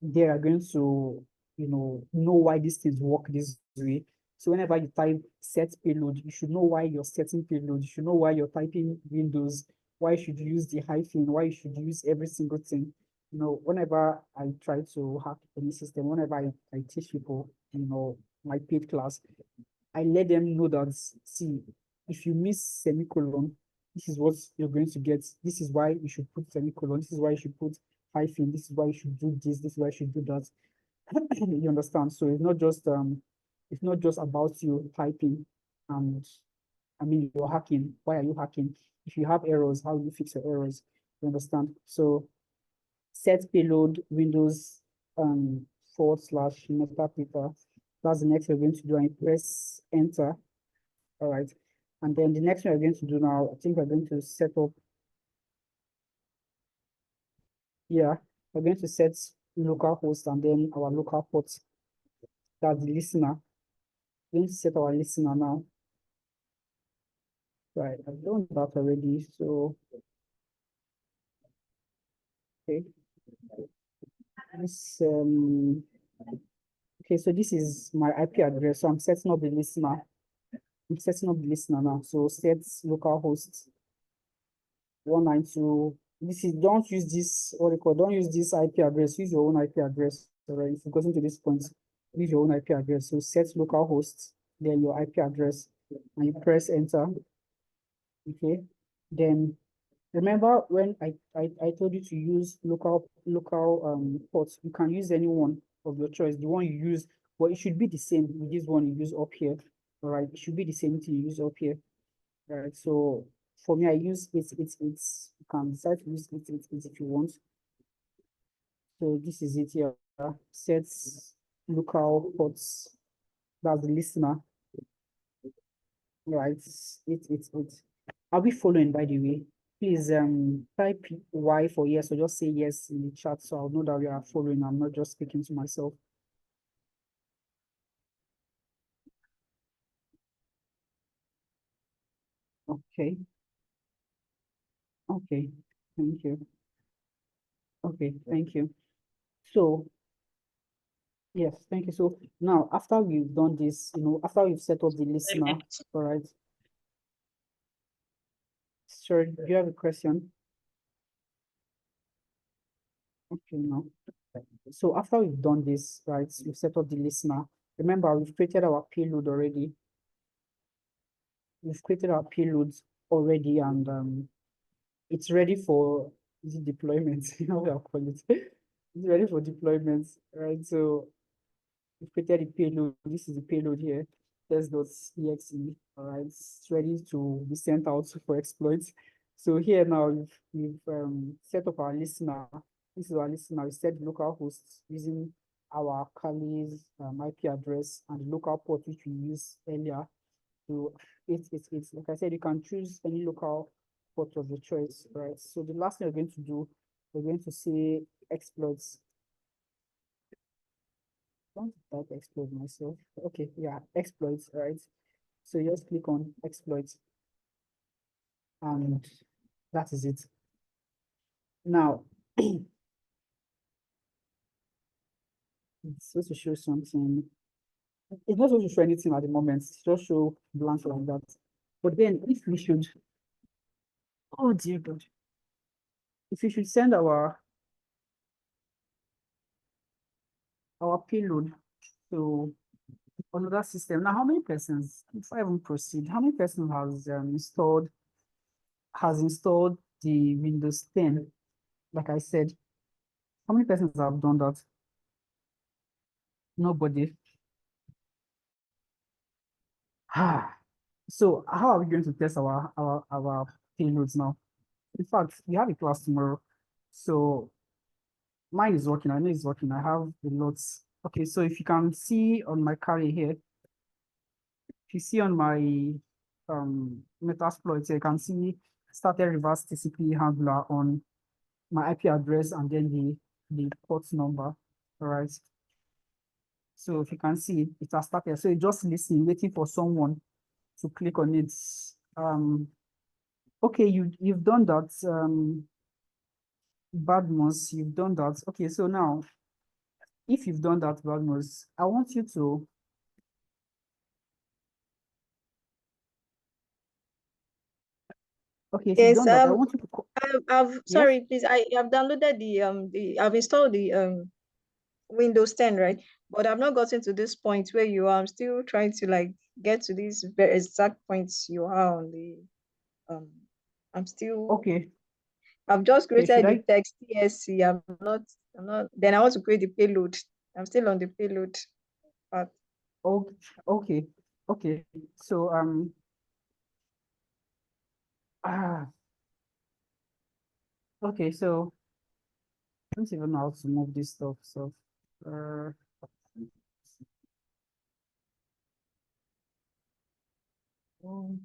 They are going to, know why these things work this way. So whenever you type set payload, you should know why you're setting payload. You should know why you're typing Windows, why you should use the hyphen, why you should use every single thing. Whenever I try to hack any system, whenever I teach people, my paid class, I let them know that, see, if you miss semicolon, this is what you're going to get. This is why you should put semicolon. This is why you should put hyphen. This is why you should do this. This is why you should do that. You understand? So it's not just about you typing and you're hacking. Why are you hacking? If you have errors, how do you fix your errors? You understand? So set payload Windows / Metasploit. That's the next we're going to do, and press enter. All right. And then the next thing we're going to do now, I think we're going to set up, yeah, we're going to set local host and then our local port. That's the listener. We're going to set our listener now. Right, I've done that already. So, okay. This, okay, so this is my IP address. So I'm setting up the listener. I'm setting up the listener now. So set localhost 192. Don't use this, don't use this IP address. Use your own IP address. Alright, if you've gotten to this point, use your own IP address. So set localhost, then your IP address and you press enter. Okay, then remember when I told you to use local ports. You can use any one of your choice, the one you use, but it should be the same with this one you use up here. All right, it should be the same thing you use up here. All right, so for me, I use it's you can decide to use it if you want. So this is it here. Sets local ports. That's the listener. Right, it. Are we following, by the way? Please type Y for yes, or just say yes in the chat so I'll know that we are following. I'm not just speaking to myself. Okay. Okay. Thank you. Okay, thank you. So yes, thank you. So now after we've done this, after we've set up the listener, all right. Sir, do you have a question? Okay, no. So after we've done this, right, we've set up the listener. Remember, we've created our payload already. We've created our payloads already, and it's ready for the deployment. You know what I'll call it. It's ready for deployment, right? So we've created the payload. This is the payload here. Test.exe. All right, it's ready to be sent out for exploits. So here now we've set up our listener. This is our listener. We set the local host using our Kali's IP address and the local port which we used earlier. So it's like I said, you can choose any local port of your choice, right? So the last thing we're going to do, we're going to say exploits. I want to type exploit myself. Okay, yeah, exploits, right? So you just click on exploits, and that is it. Now, it's supposed to show something. It's not supposed to show anything at the moment. It's just show blank like that. But then if we should, oh dear God, if we should send our payload to another system. Now, how many persons, before I even proceed, how many persons has installed the Windows 10? Like I said, how many persons have done that? Nobody. So how are we going to test our payloads now? In fact, we have a class tomorrow. So mine is working. I know it's working. I have a lot. Okay, so if you can see on my carrier here, if you see on my Metasploit, you can see started reverse TCP handler on my IP address and then the port number. All right. So if you can see, it has started. So you just listen, waiting for someone to click on it. Okay, you've done that. Badmos, you've done that. Okay, so now, if you've done that, Badmos, I want you to. Okay, if you've Yes, done that, I want you to. I've sorry, please. I have downloaded I've installed the Windows 10, right? But I've not gotten to this point where you are. I'm still trying to like get to these very exact points you are on the I'm still Okay. I've just Okay, created the text TSC. I'm not then I want to create the payload. I'm still on the payload part. Okay. Okay. So okay, so I don't even know how to move this stuff. So oh,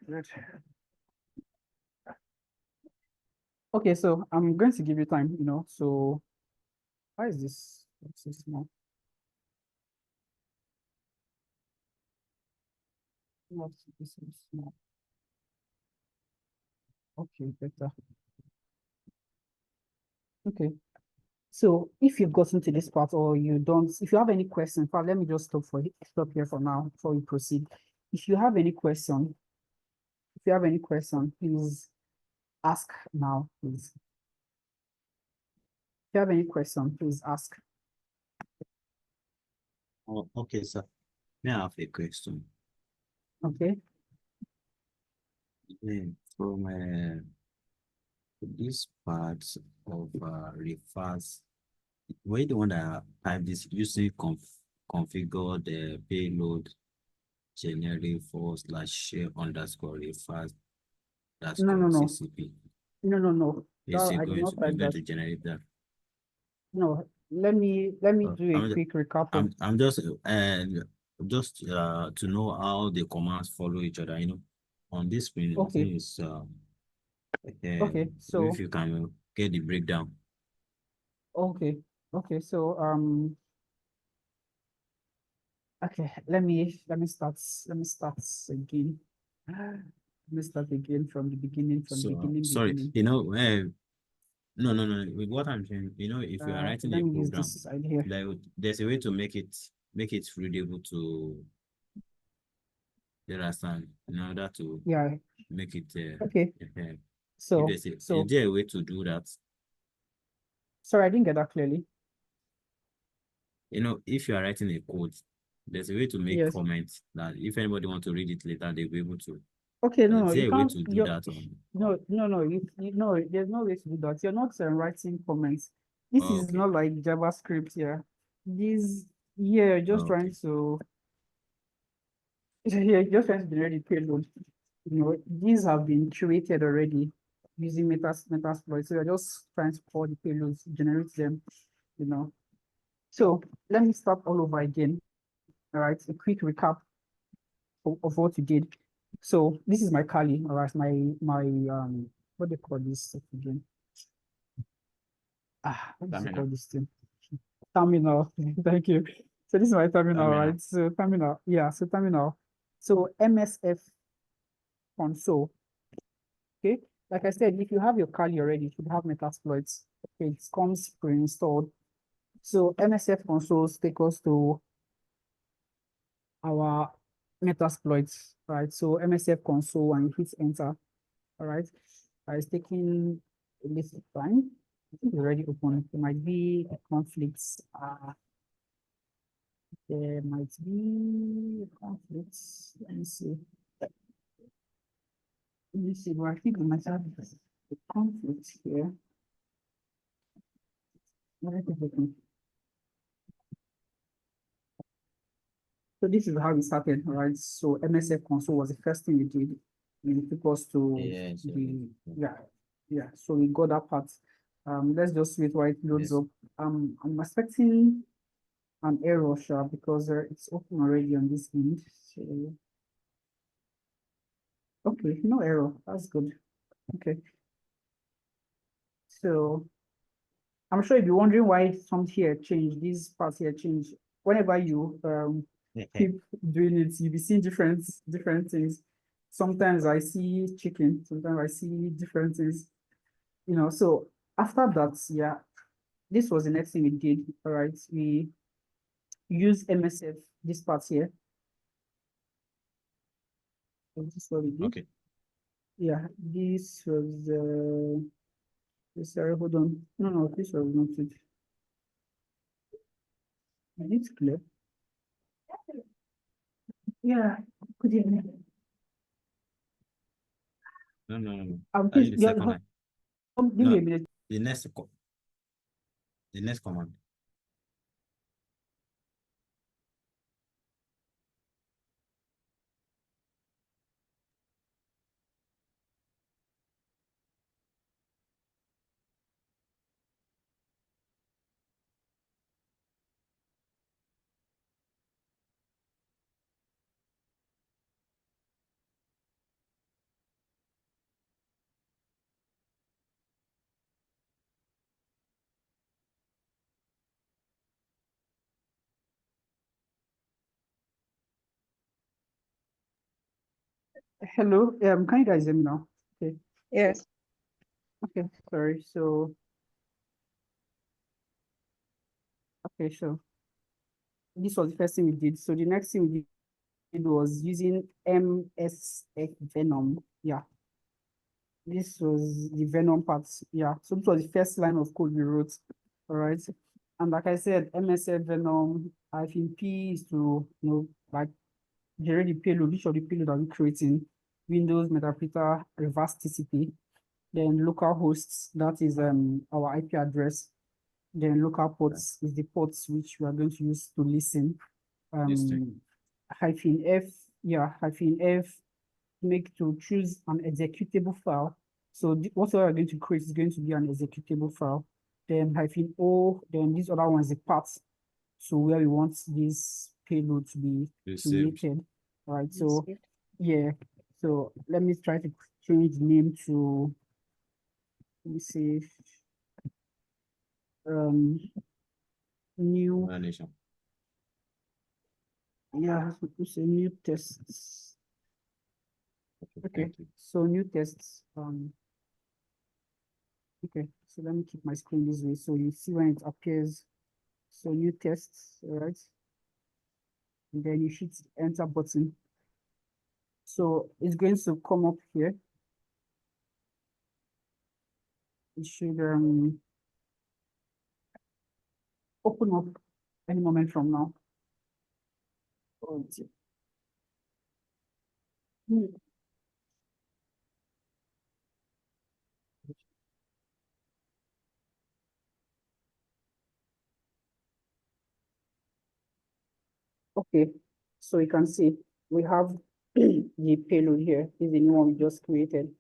good. Okay, so I'm going to give you time, so why is this so small? Why is this so small? Okay, better. Okay. So if you've gotten to this part or you don't, if you have any questions, let me just stop here for now before we proceed. If you have any question, please ask now, please. you have any question, please ask. Oh, okay, sir. May I have a question? Okay. From this part of refers, where the one that type this using configure the payload generic /share_refers No. CCP. No. Is I it did going not to type that. generate that? No, let me do a quick recap of I'm just to know how the commands follow each other. On this screen, Okay. is Okay, so if you can get the breakdown. okay, so okay, let me start again. Let me start again from the beginning, Sorry, beginning. no. With what I'm saying, if you are writing Let a me use program, this side here. there's a way to make it readable to you understand, in order to Yeah, make it okay. if So is there a way to do that? sorry, I didn't get that clearly. If you are writing a code, there's a way to make Yes. comments that if anybody want to read it later, they'll be able to. Okay, no, Is you there a way can't. to do that? No, there's no way to do that. You're not writing comments. This is Okay. not like JavaScript here. You're just trying Okay. to generate the payload. These have been created already using Metasploit. So you're just trying to call the payloads, generate them, So let me start all over again. All right, a quick recap of what you did. So this is my Kali, all right, my what do you call this again? What do you call this thing? Terminal. Thank you. So this is my terminal, right? So terminal, yeah. So terminal. So MSF console. Okay, like I said, if you have your Kali already, you should have Metasploit. Okay, it comes pre-installed. So MSF consoles take us to our Metasploit, right? So MSF console and hit enter, all right? It's taking a little time. I think it's already open. There might be conflicts. There might be conflicts. Let me see. But I think we might have a conflict here. So this is how we started, right? So MSF console was the first thing we did. And it took us to So we got that part. Let's just wait while it loads up. I'm expecting an error, because it's open already on this end. So okay, no error. That's good. Okay. So I'm sure you'll be wondering why some here change, these parts here change. Whenever you keep doing it, you'll be seeing different things. Sometimes I see chicken, sometimes I see different things, So after that, yeah, this was the next thing we did. All right, we use MSF, this part here. So this is what we did. Okay. Yeah, this was sorry, hold on. No, this was not it. It's clear. Yeah, good evening. No. Please, The second line. give me a minute. The next command. Hello, can you guys hear me now? Okay. Yes. Okay, sorry. So, okay, so this was the first thing we did. So the next thing we did was using MSF Venom. Yeah. This was the Venom part. Yeah. So this was the first line of code we wrote. All right. And like I said, MSF Venom, P is to, like generate the payload, which of the payload are we creating? Windows, Metapleter, reverse TCP. Then local hosts, that is our IP address. Then local ports is the ports which we are going to use to listen. -F, -F, make to choose an executable file. So what we are going to create is going to be an executable file. Then -O, then this other one is the path. So where we want this payload to be created. All right, so yeah. So let me try to change the name to, let me see, new, yeah, it's a new tests. Okay, so new tests. Okay, so let me keep my screen this way so you see when it appears. So new tests, all right? And then you hit the enter button. So it's going to come up here. It should open up any moment from now. Oh, okay, so you can see we have the payload here. This is the new one we just created.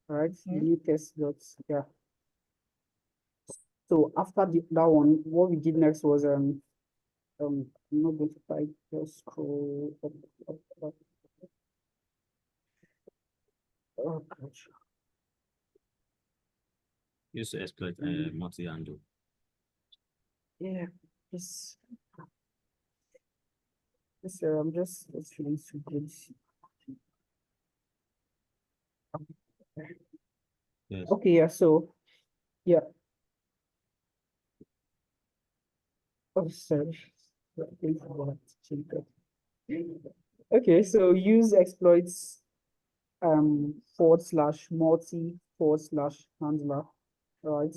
All right, the new test dots. Yeah. So after that one, what we did next was I'm not going to type, just scroll up, up, up. Oh gosh. Use to exploit multi-handle. Yeah, this I'm just feeling so good. Yes. Okay, yeah, so yeah. Oh, sorry. Okay, so use exploits /multi/handler, right?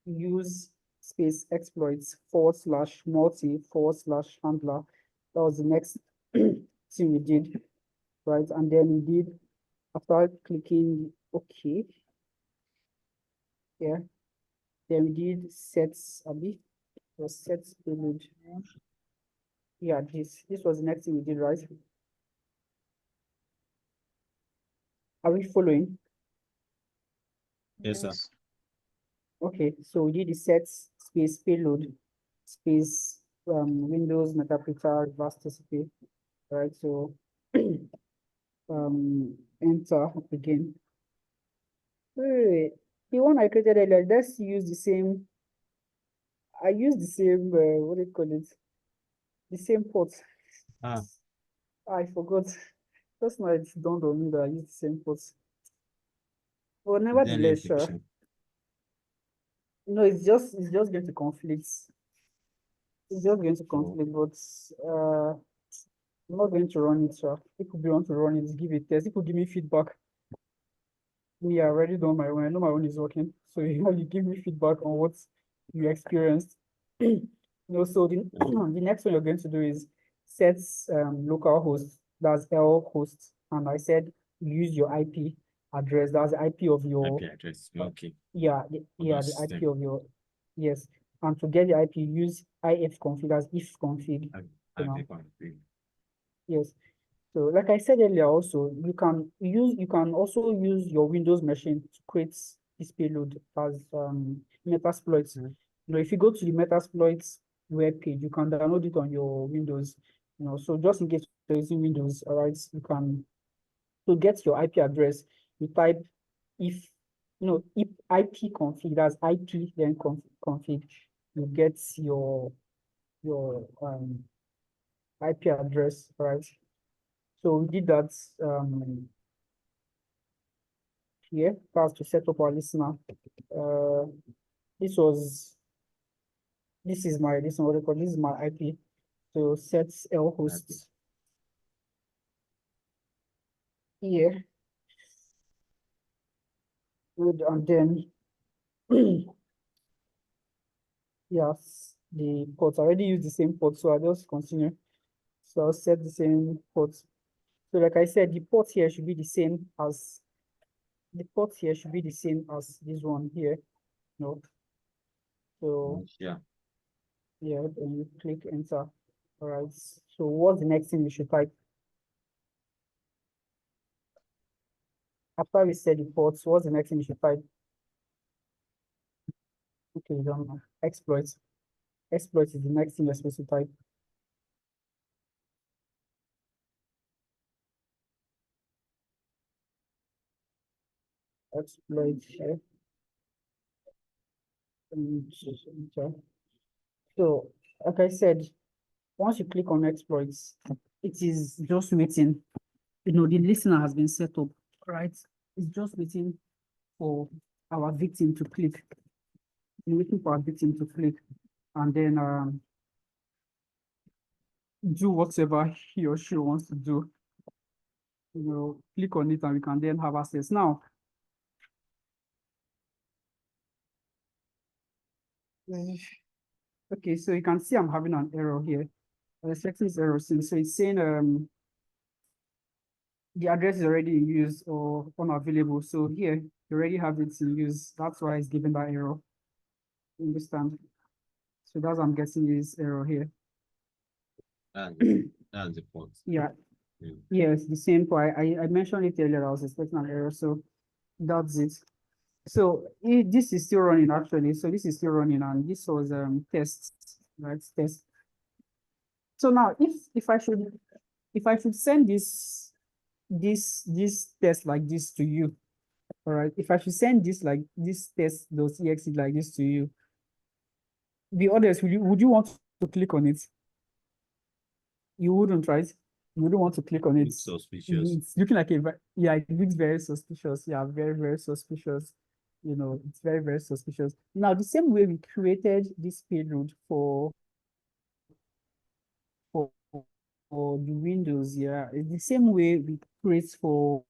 Use space exploits /multi/handler. That was the next thing we did, right? And then we did, after clicking OK, yeah, then we did sets, sets payload. Yeah, this was the next thing we did, right? Are we following? Yes, sir. Okay, so we did the sets space payload space Windows Metapleter reverse TCP, right? So enter again. Wait, the one I created earlier, let's use the same. I use the same what do you call it? The same port. I forgot. Just now it dawned on me that I use the same port. But nevertheless, sure. No, it's just going to conflict. It's just going to conflict, but I'm not going to run it, sir. If you want to run it, give it a test. If you give me feedback, me, I already done my own. I know my own is working. So you give me feedback on what you experienced. So the next one you're going to do is set local host, that's L host. And I said use your IP address, that's the IP of your IP address. Okay. yeah, the IP of your, yes. And to get the IP, use ifconfig, that's if config. Yes. So like I said earlier also, you can also use your Windows machine to create this payload as Metasploit. If you go to the Metasploit web page, you can download it on your Windows. So just in case you're using Windows, all right, you can, to get your IP address, you type if IP config, that's IP then config, you get your IP address, right? So we did that here. That's to set up our listener. This is my IP. So set L hosts here. Good, and then Yes, the ports. I already use the same port, so I just continue. So I'll set the same port. So like I said, the port here should be the same as this one here. No. So Yeah. yeah, then you click enter. All right. So what's the next thing you should type? After we set the ports, what's the next thing you should type? Okay, done now. Exploit. Exploit is the next thing you're supposed to type. Exploit here. And enter. So, like I said, once you click on exploits, it is just waiting. You know, the listener has been set up, right? It's just waiting for our victim to click. We're waiting for our victim to click and then do whatever he or she wants to do. You know, click on it and we can then have access. Now, okay, so you can see I'm having an error here. The settings error since so it's saying the address is already in use or unavailable. So here you already have it in use. That's why it's giving that error. You understand? So that's what I'm guessing is error here. That's the port. Yeah. Mm. Yes, the same point. I mentioned it earlier. I was expecting an error, so that's it. So this is still running actually. So this is still running, and this was test, right? Test. So now, if I should send this test like this to you, all right? If I should send this like this test.exe like this to you, the others would you want to click on it? You wouldn't, right? You wouldn't want to click on it. Looks suspicious. It's looking like yeah, it looks very suspicious. Yeah, very, very suspicious. You know, it's very, very suspicious. Now, the same way we created this payload for for, for the Windows, yeah, it's the same way we create for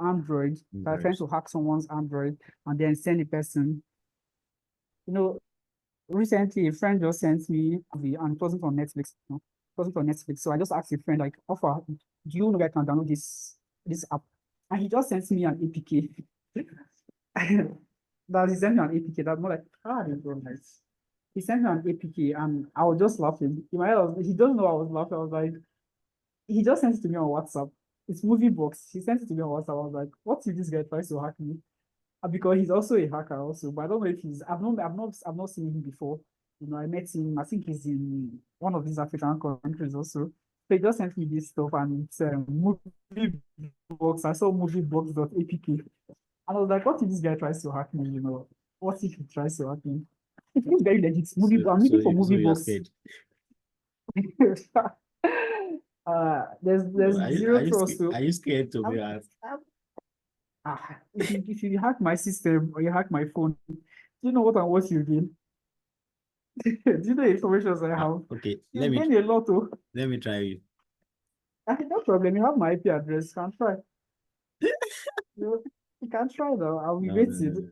Android. By trying to hack someone's Android and then send the person. You know, recently a friend just sent me and it wasn't on Netflix. You know, it wasn't on Netflix. So I just asked a friend, like, offer, do you know where I can download this app? And he just sent me an APK. That he sent me an APK. That's more like, it's so nice. He sent me an APK and I was just laughing. In my head, he doesn't know I was laughing. I was like, he just sent it to me on WhatsApp. It's movie box. He sent it to me on WhatsApp. I was like, what if this guy tries to hack me? Because he's also a hacker also, but I don't know if I've not seen him before. You know, I met him, I think he's in one of these African countries also. So he just sent me this stuff and it's movie box. I saw moviebox.apk. And I was like, what if this guy tries to hack me, you know? What if he tries to hack me? It feels very legit. I'm looking for movie box. There's zero trust. Are you scared to be asked? If you hack my system or you hack my phone, do you know what you gain? Do you know the information I have? Okay, You gain a lot. let me try you. No problem. You have my IP address. You can try. You can try though. I'll be waiting.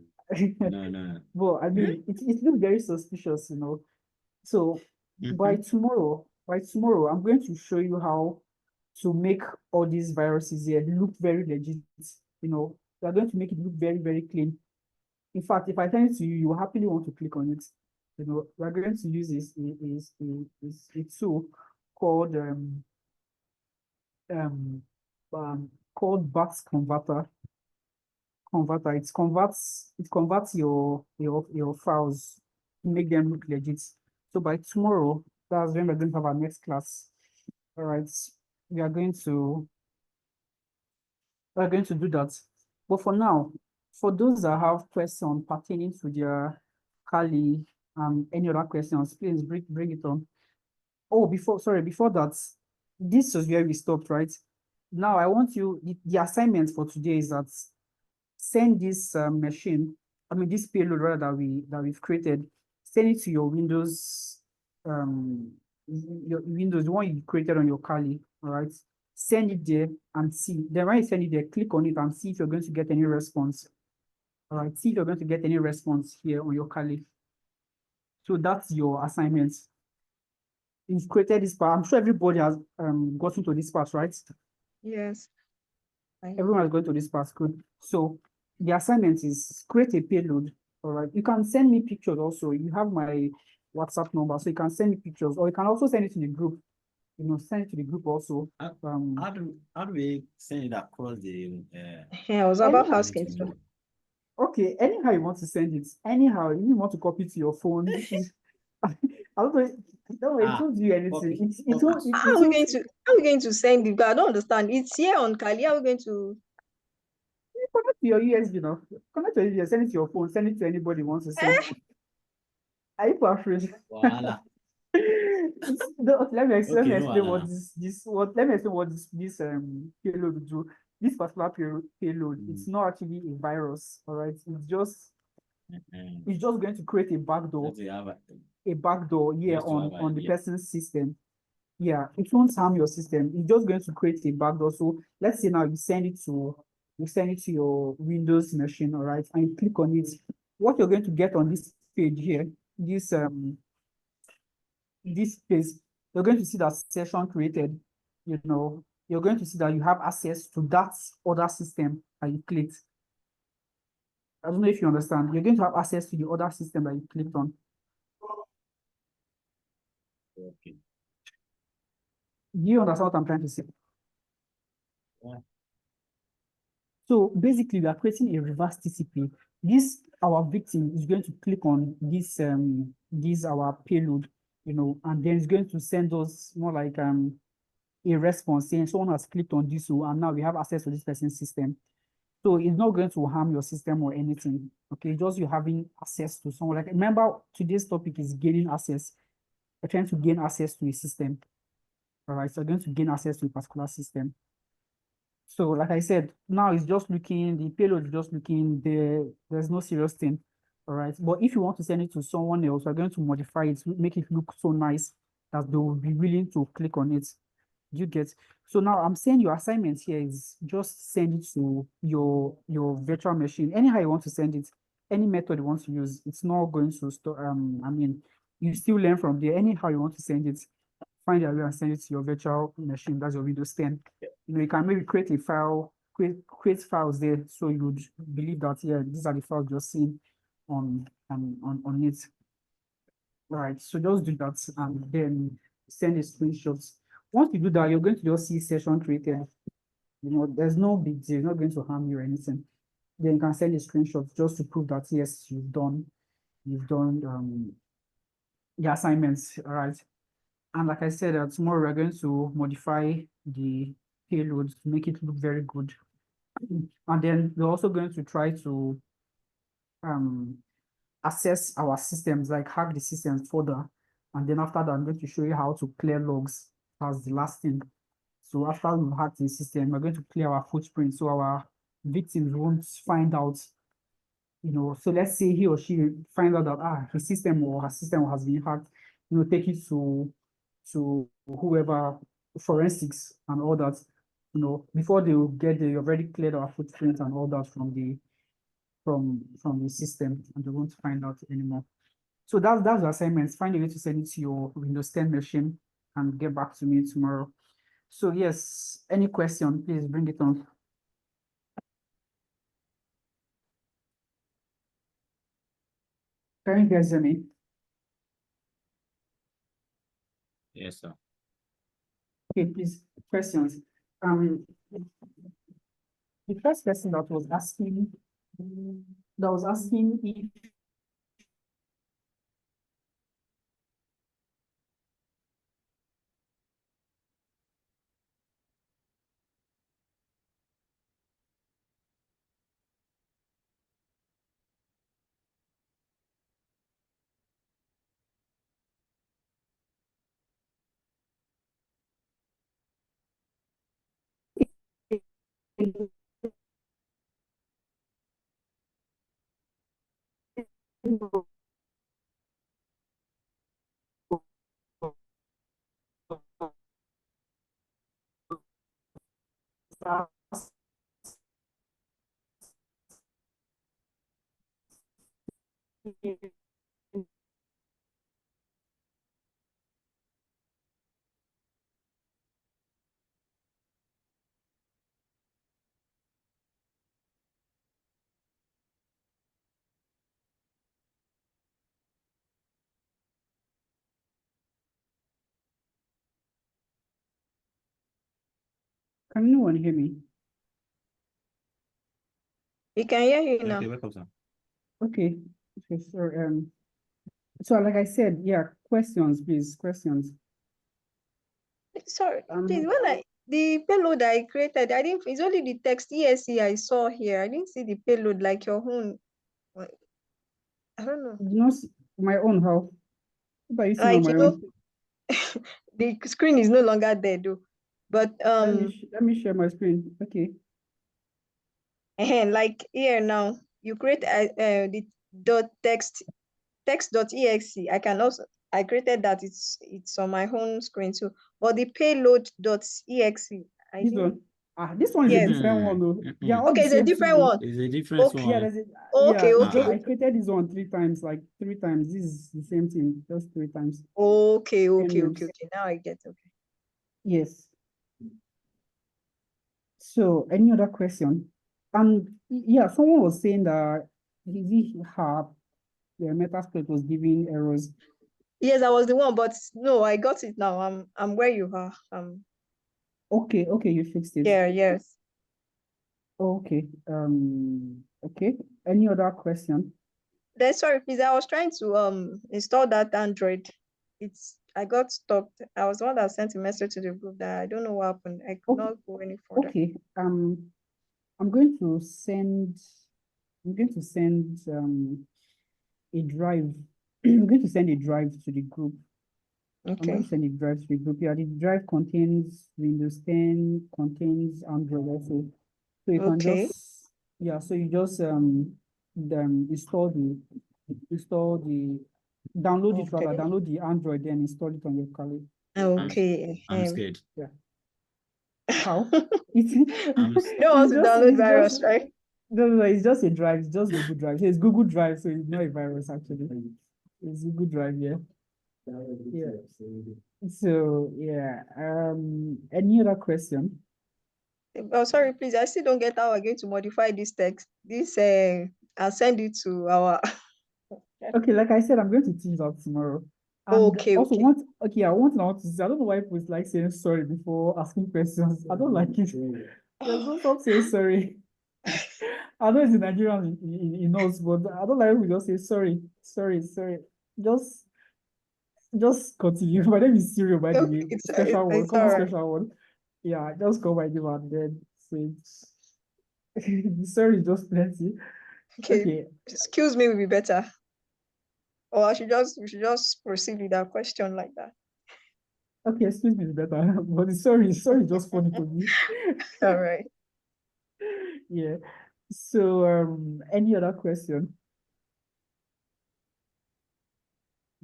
No. But I mean, it looks very suspicious, you know. So by tomorrow, I'm going to show you how to make all these viruses here look very legit. You know, we are going to make it look very, very clean. In fact, if I send it to you, you will happily want to click on it. You know, we're going to use this is a tool called called Bax Converter. It converts your files to make them look legit. So by tomorrow, that's when we're going to have our next class. All right, we are going to do that. But for now, for those that have questions pertaining to their Kali and any other questions, please bring it on. Oh, before that, this was where we stopped, right? Now I want you, the assignment for today is that send this this payload rather that we've created, send it to your Windows, the one you created on your Kali, all right? Send it there and see. Then when you send it there, click on it and see if you're going to get any response. All right, see if you're going to get any response here on your Kali. So that's your assignment. You've created this part. I'm sure everybody has gotten to this part, right? Yes. Everyone has gone to this part. Good. So the assignment is create a payload. All right. You can send me pictures also. You have my WhatsApp number, so you can send me pictures, or you can also send it to the group. Send it to the group also. How do we send it across the Yeah, I was about Anyhow, asking too. okay, anyhow you want to send it, anyhow, if you want to copy to your phone, I don't know, no, it won't do anything. copy. It won't, it How are we won't, going to send it? Because I don't understand. It's here on Kali. How are we going to connect to your USB now. Connect to your USB, send it to your phone, send it to anybody who wants to send it. Are you afraid? Voila. Let me Okay, no explain what wahala. let me explain what this payload will do. This particular payload, it's not actually a virus, all right? It's just going to create a backdoor, Just to have yeah, just to have on the idea. person's system. Yeah, it won't harm your system. It's just going to create a backdoor. So let's say now you send it to your Windows machine, all right, and you click on it. What you're going to get on this page here, this page, you're going to see that session created. You're going to see that you have access to that other system that you clicked. I don't know if you understand. You're going to have access to the other system that you clicked on. Okay. Do you understand what I'm trying to say? Yeah. So basically, we are creating a reverse TCP. Our victim is going to click on this our payload, and then it's going to send us more like a response saying someone has clicked on this, and now we have access to this person's system. So it's not going to harm your system or anything. Okay, just you having access to someone. Like, remember, today's topic is gaining access. We're trying to gain access to a system. All right, so you're going to gain access to a particular system. So like I said, now it's just looking, the payload is just looking there. There's no serious thing. All right. But if you want to send it to someone else, we're going to modify it, make it look so nice that they will be willing to click on it. You get. So now I'm saying your assignment here is just send it to your virtual machine. Anyhow you want to send it, any method you want to use, it's not going to stop. I mean, you still learn from there. Anyhow you want to send it, find a way and send it to your virtual machine. That's your Windows 10. You can maybe create a file, create files there, so you would believe that, yeah, these are the files you're seeing on it. All right, so just do that and then send a screenshot. Once you do that, you're going to just see session created. There's no big deal, it's not going to harm you or anything. Then you can send a screenshot just to prove that, yes, you've done the assignments. All right. And like I said, tomorrow we're going to modify the payload to make it look very good. And then we're also going to try to assess our systems, like hack the systems further. And then after that, I'm going to show you how to clear logs as the last thing. So after we've hacked the system, we're going to clear our footprint so our victims won't find out. So let's say he or she find out that his system or her system has been hacked, take it to whoever, forensics and all that, before they will get there, you've already cleared our footprint and all that from the system, and they won't find out anymore. So that's the assignments. Find a way to send it to your Windows 10 machine and get back to me tomorrow. So yes, any question, please bring it on. Can you guys hear me? Yes, sir. Okay, please, questions. The first person that was asking if Can anyone hear me? We can hear you Okay, now. welcome, sir. Okay. Okay, so like I said, yeah, questions, please, questions. Sorry, please, the payload I created, it's only the text ESE I saw here. I didn't see the payload like your own. I don't know. You know, my own how? What are you seeing on Like, my own? the screen is no longer there though. But Let me share my screen. Okay. like here now, you create the dot text.exe. I created that. It's on my home screen too. But the payload.exe, I This didn't. one. This one is a Yes. different one though. They are all Okay, the it's a same different thing. one. It's a different Okay. Yeah, one. Okay, I okay. created this one 3 times, like 3 times. This is the same thing, just 3 times. Okay. Anyways. Okay. Now I get okay. Yes. So, any other question? Yeah, someone was saying that the Metasploit was giving errors. Yes, I was the one, but no, I got it now. I'm where you are. Okay, you fixed it. Yeah, yes. Okay. Okay. Any other question? Then sorry, please. I was trying to install that Android. I got stuck. I was the one that sent a message to the group that I don't know what happened. I could not go any further. Okay. I'm going to send a drive. I'm going to send a drive to the group. I'm going Okay. to send a drive to the group. Yeah, the drive contains Windows 10, contains Android also. So you can Okay. just, yeah, so you just install download it rather, Okay. download the Android, then install it on your Kali. Okay. I'm scared. How? It's, You don't want to download virus, right? no, it's just a drive, it's just Google Drive. So it's Google Drive, so it's not a virus actually. It's Google Drive, yeah. Yeah. So yeah, any other question? Oh, sorry, please. I still don't get how we're going to modify this text. I'll send it to our. Okay, like I said, I'm going to tease out tomorrow. And Okay. also I want to say, I don't know why people like saying sorry before asking questions. I don't like it. There's no stop saying sorry. I know it's in Nigerian in us, but I don't like when we just say sorry. Just continue. My name is Cyril, by the Okay, way. it's Special one, it's all common right. special one. Yeah, just call my name and then say sorry, just plenty. Okay. Excuse me will be better. Or we should just proceed with our question like that. Okay, excuse me, is better. But sorry is just funny to me. All right. Yeah. So, any other question?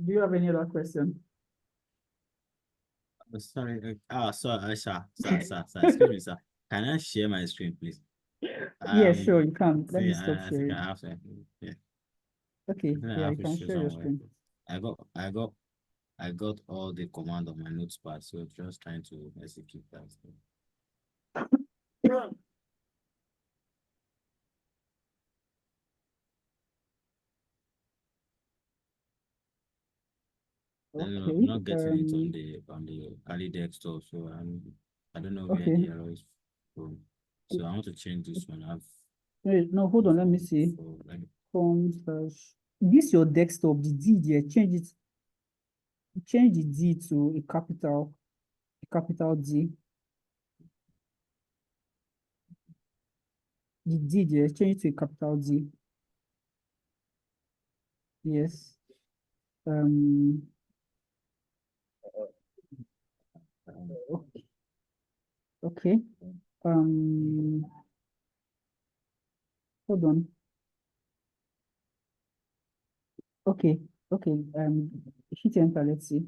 Do you have any other question? Sorry. Sir. Excuse me, sir. Can I share my screen, please? Yeah, sure, you can. Let me See, stop I think sharing. I have to. Yeah. Okay, I think I yeah, you have to can share share your somewhere. screen. I got all the command on my notepad, so just trying to execute that. I'm Okay, not getting it on the early desktop, so I don't know where the error is from. So I want to change this one. No, hold on, let me see. This your desktop, the D there, change the D to a capital D. The D there, change it to a capital D. Yes. Okay. Hold on. Okay. Hit enter, let's see.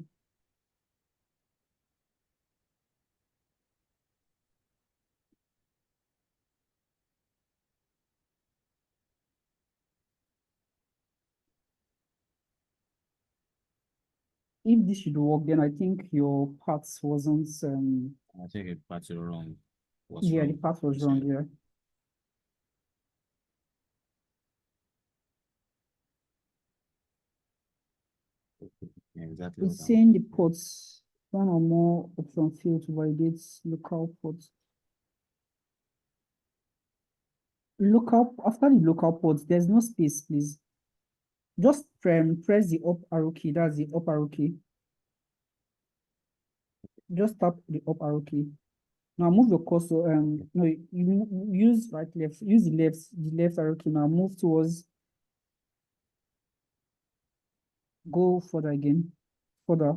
If this should work, then I think your path wasn't I think it part wrong. yeah, the path was wrong, yeah. Yeah, exactly. It's saying the ports, one or more option field to validate local ports. after the local port, there's no space, please. Just press the up arrow key. That's the up arrow key. Just tap the up arrow key. Now move your cursor. No, you use right, left. Use the left arrow key. Now move towards. Go further again. Further.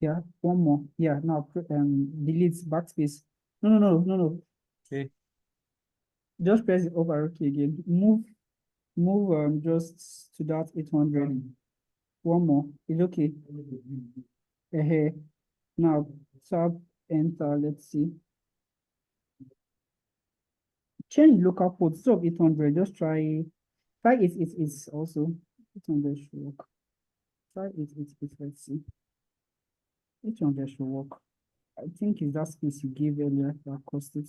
Yeah, one more. Yeah, now delete backspace. No. Okay. Just press the up arrow key again. Move just to that 800. One more. It's okay. Now tap enter. Let's see. Change local port. Instead of 800, just try 888 also. 800 should work. Try 888. Let's see. 800 should work. I think it's that space you gave earlier that cost it.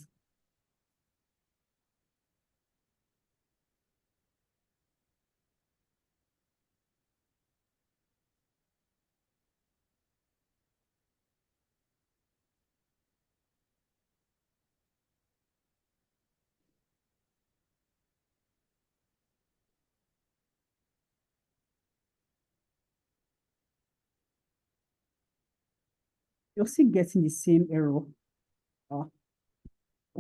You're still getting the same error. Hold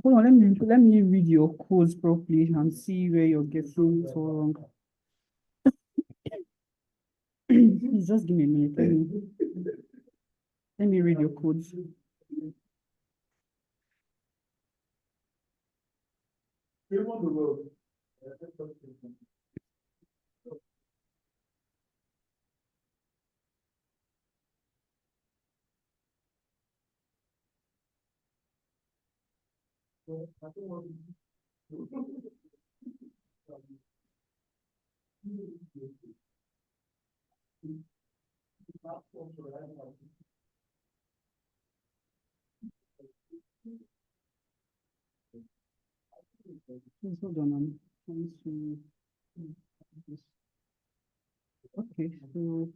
on, let me read your codes properly and see where you're getting it all wrong. Please just give me a minute. Let me read your codes. Please hold on, I'm trying to. Okay, so.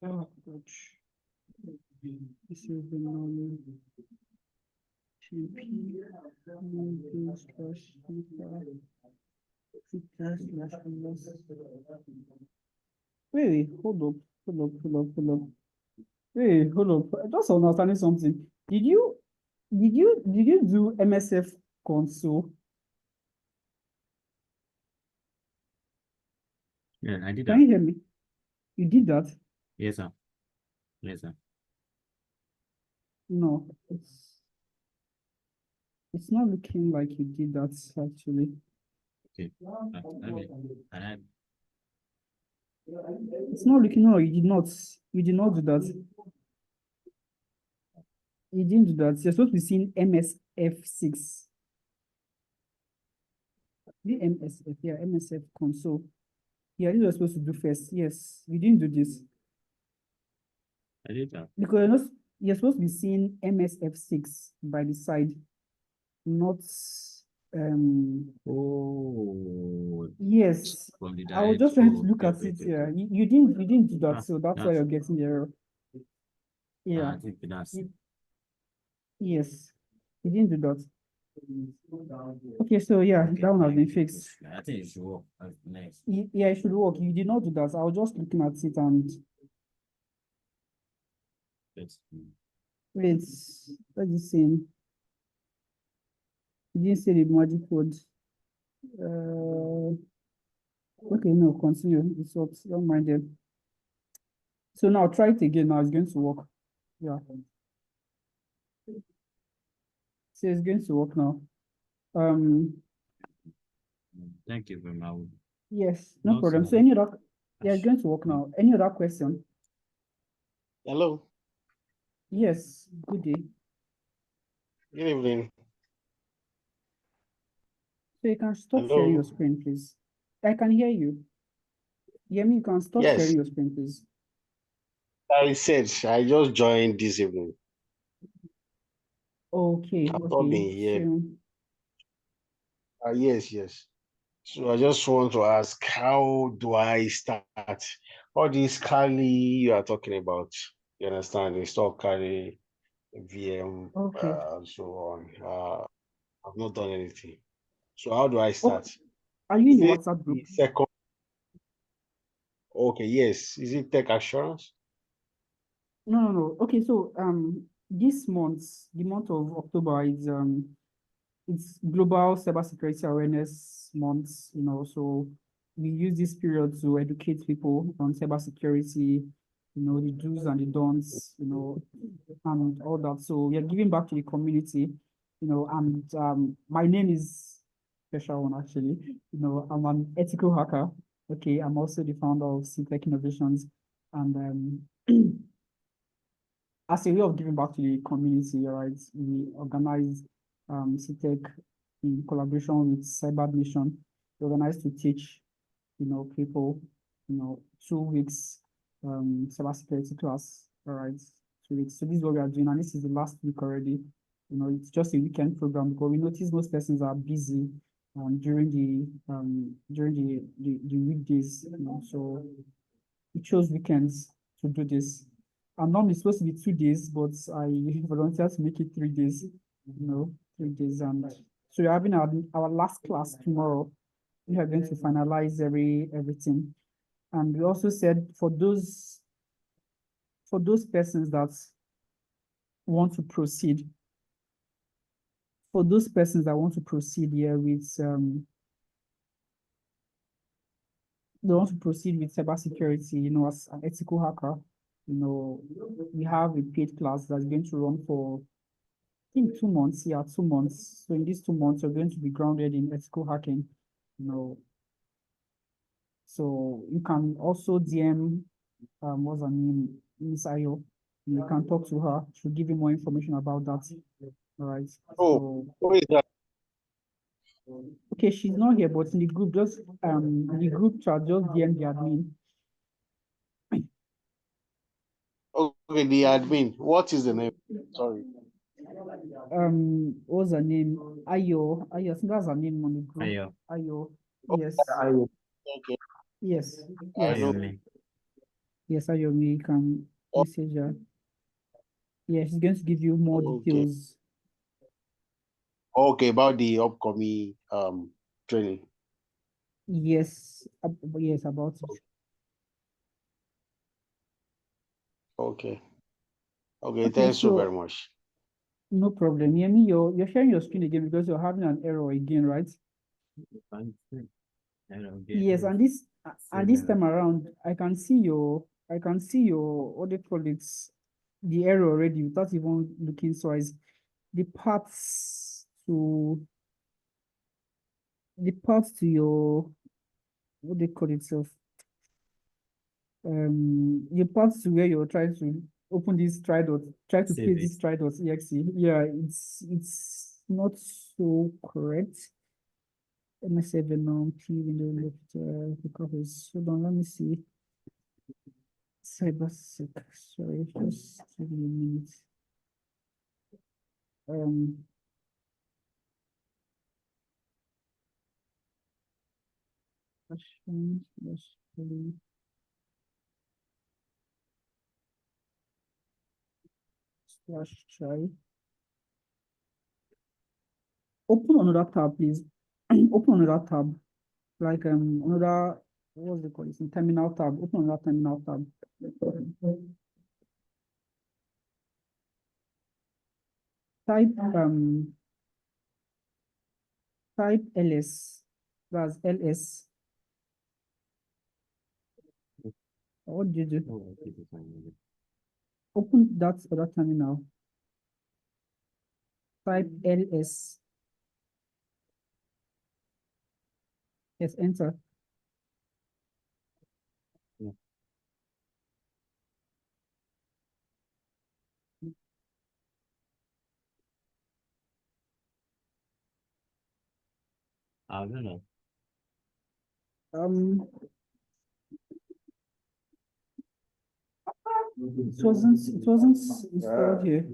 Oh, gosh. This is the normal TP Wait, hold up. Wait, hold up. I just understanding something. Did you do MSF console? Yeah, I did Can you that. hear me? You did that? Yes, sir. Yes, sir. No, it's not looking like you did that actually. Okay. And I It's not looking. No, you did not. You did not do that. You didn't do that. You're supposed to be seeing MSF6. The MSF, yeah, MSF console. Yeah, you were supposed to do first. Yes, you didn't do this. I did that. Because you're supposed to be seeing MSF6 by the side, not Oh, yes. from the I was direct. just trying to Oh, look okay, at okay, it okay, here. okay. You didn't do that, Ah, so that's why you're getting the error. Yeah. I think that's Yes. You didn't do that. Okay, so yeah, okay. that one has been Okay. fixed. I think it should work next. Yeah, it should work. You did not do that. I was just looking at it and Let's wait, what's it saying? You didn't say the magic word. Okay, no, continue. It's what, don't mind them. So now try it again. Now it's going to work. Yeah. So it's going to work now. Thank you very much. Yes, no No, problem. sir. So any other, yeah, it's going to work now. Any other question? Hello. Yes, good day. Good evening. So you can stop sharing your Hello. screen, please. I can hear you. Yeah, you can stop Yes, sharing your screen, please. I said I just joined this evening. Okay, I've not okay. been here. So Yes. So I just want to ask, how do I start all this Kali you are talking about? You understand? Install Kali. VM, Okay. and so on. I've not done anything. So how do I Oh, start? are you in Is the it WhatsApp group? the second? Okay, yes. Is it tech assurance? No. Okay, so this month, the month of October is it's Global Cybersecurity Awareness Month, so we use this period to educate people on cybersecurity, the do's and the don'ts, and all that. So we are giving back to the community, and my name is special one actually. I'm an ethical hacker. Okay, I'm also the founder of Tech Innovations, and as a way of giving back to the community, right, we organize CTech in collaboration with Cyber Mission. We organize to teach, people, 2 weeks cybersecurity class, all right, 2 weeks. So this is what we are doing, and this is the last week already. It's just a weekend program because we notice most persons are busy during the weekdays, so we chose weekends to do this. And normally it's supposed to be 2 days, but I volunteered to make it 3 days, 3 days. And so we're having our last class tomorrow. We are going to finalize everything. And we also said for those persons that want to proceed, here with they want to proceed with cybersecurity, as an ethical hacker, we have a paid class that's going to run for, I think, 2 months. Yeah, 2 months. So in these 2 months, you're going to be grounded in ethical hacking, So you can also DM, what's her name, Miss Ayo. You can talk to her. She'll give you more information about that. All right. Oh, So, who is that? okay, she's not here, but in the group, just in the group chat, just DM the admin. Okay, the admin. What is the name? Sorry. What's her name? Ayo. I think that's her name on the group. Ayo. Ayo. Oh, Yes. okay, Yes. I Yes. know. Ayomi. Yes, Ayomi, you can message her. Yeah, she's going to give you more Okay. details. Okay, about the upcoming training. Yes, yes, about it. Okay. Okay, Okay, thanks so very so much. no problem. Yemi, you're sharing your screen again because you're having an error again, right? Yes, and this time around, I can see your what they call it, the error already without even looking. So as the paths to your what they call itself, the paths to where you're trying to open this try to Save paste it. this try.exe. Yeah, it's not so correct. MS7 P window left covers. Hold on, let me see. Cybersec. Sorry, just give me a minute. Question, slash try. Open another tab, please. Open another tab, like another, what's it called? It's in terminal tab. Open another terminal tab. Type ls. That's ls. What did you do? Oh, I keep it on. Open that other terminal. Type ls. Yes, enter. I don't know. It wasn't installed here.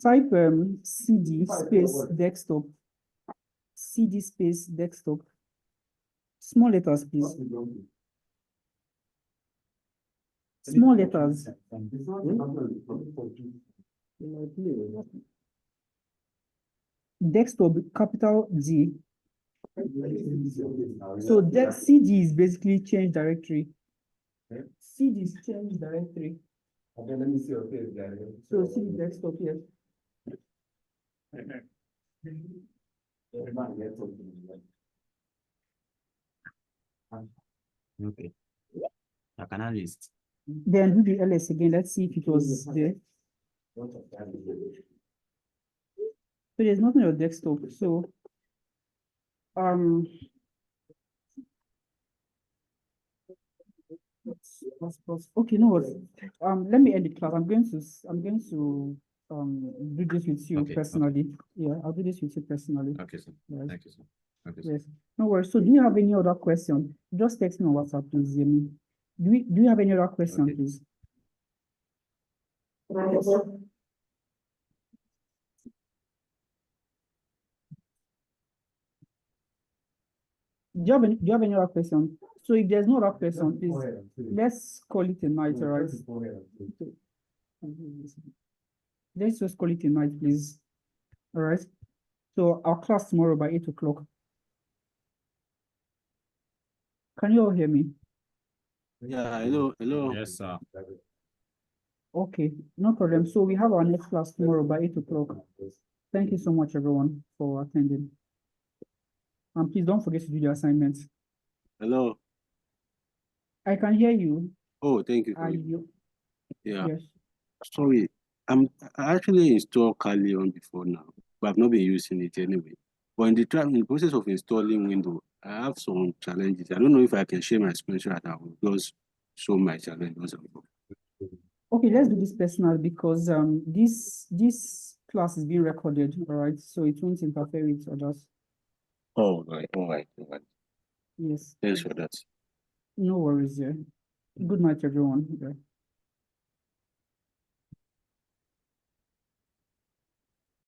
Type cd space desktop. CD space desktop. Small letters, please. Small letters. Desktop, capital D. So CD is basically change directory. CD is change directory. Okay, let me see your face, guys. So CD desktop here. Okay. Like analyst. Then do the LS again. Let's see if it was there. So there's nothing on your desktop. So okay, no worries. Let me end the class. I'm going to do this with you Okay, personally. Yeah, I'll do this with you personally. Okay, sir. Yes. Thank you, sir. Okay, sir. Yes. No worries. So do you have any other question? Just text me on WhatsApp, please, Yemi. Do you have any other question, Okay. please? Do you have any other question? So if there's no other question, please, let's call it a night, all right? Let's just call it a night, please. All right. So our class tomorrow by 8 o'clock. Can you all hear me? Yeah, hello. Yes, sir. Okay, no problem. So we have our next class tomorrow by 8 o'clock. Thank you so much, everyone, for attending. And please don't forget to do the assignments. Hello. I can hear you. Oh, thank you. Are you? Yeah. Yes. Sorry. I actually installed Kali on before now, but I've not been using it anyway. But in the process of installing Windows, I have some challenges. I don't know if I can share my screenshot. I will just show my challenges. Okay, let's do this personal because this class is being recorded, all right? So it won't interfere with others. Oh, all right. Yes. Thanks for that. No worries, yeah. Good night, everyone. Yeah.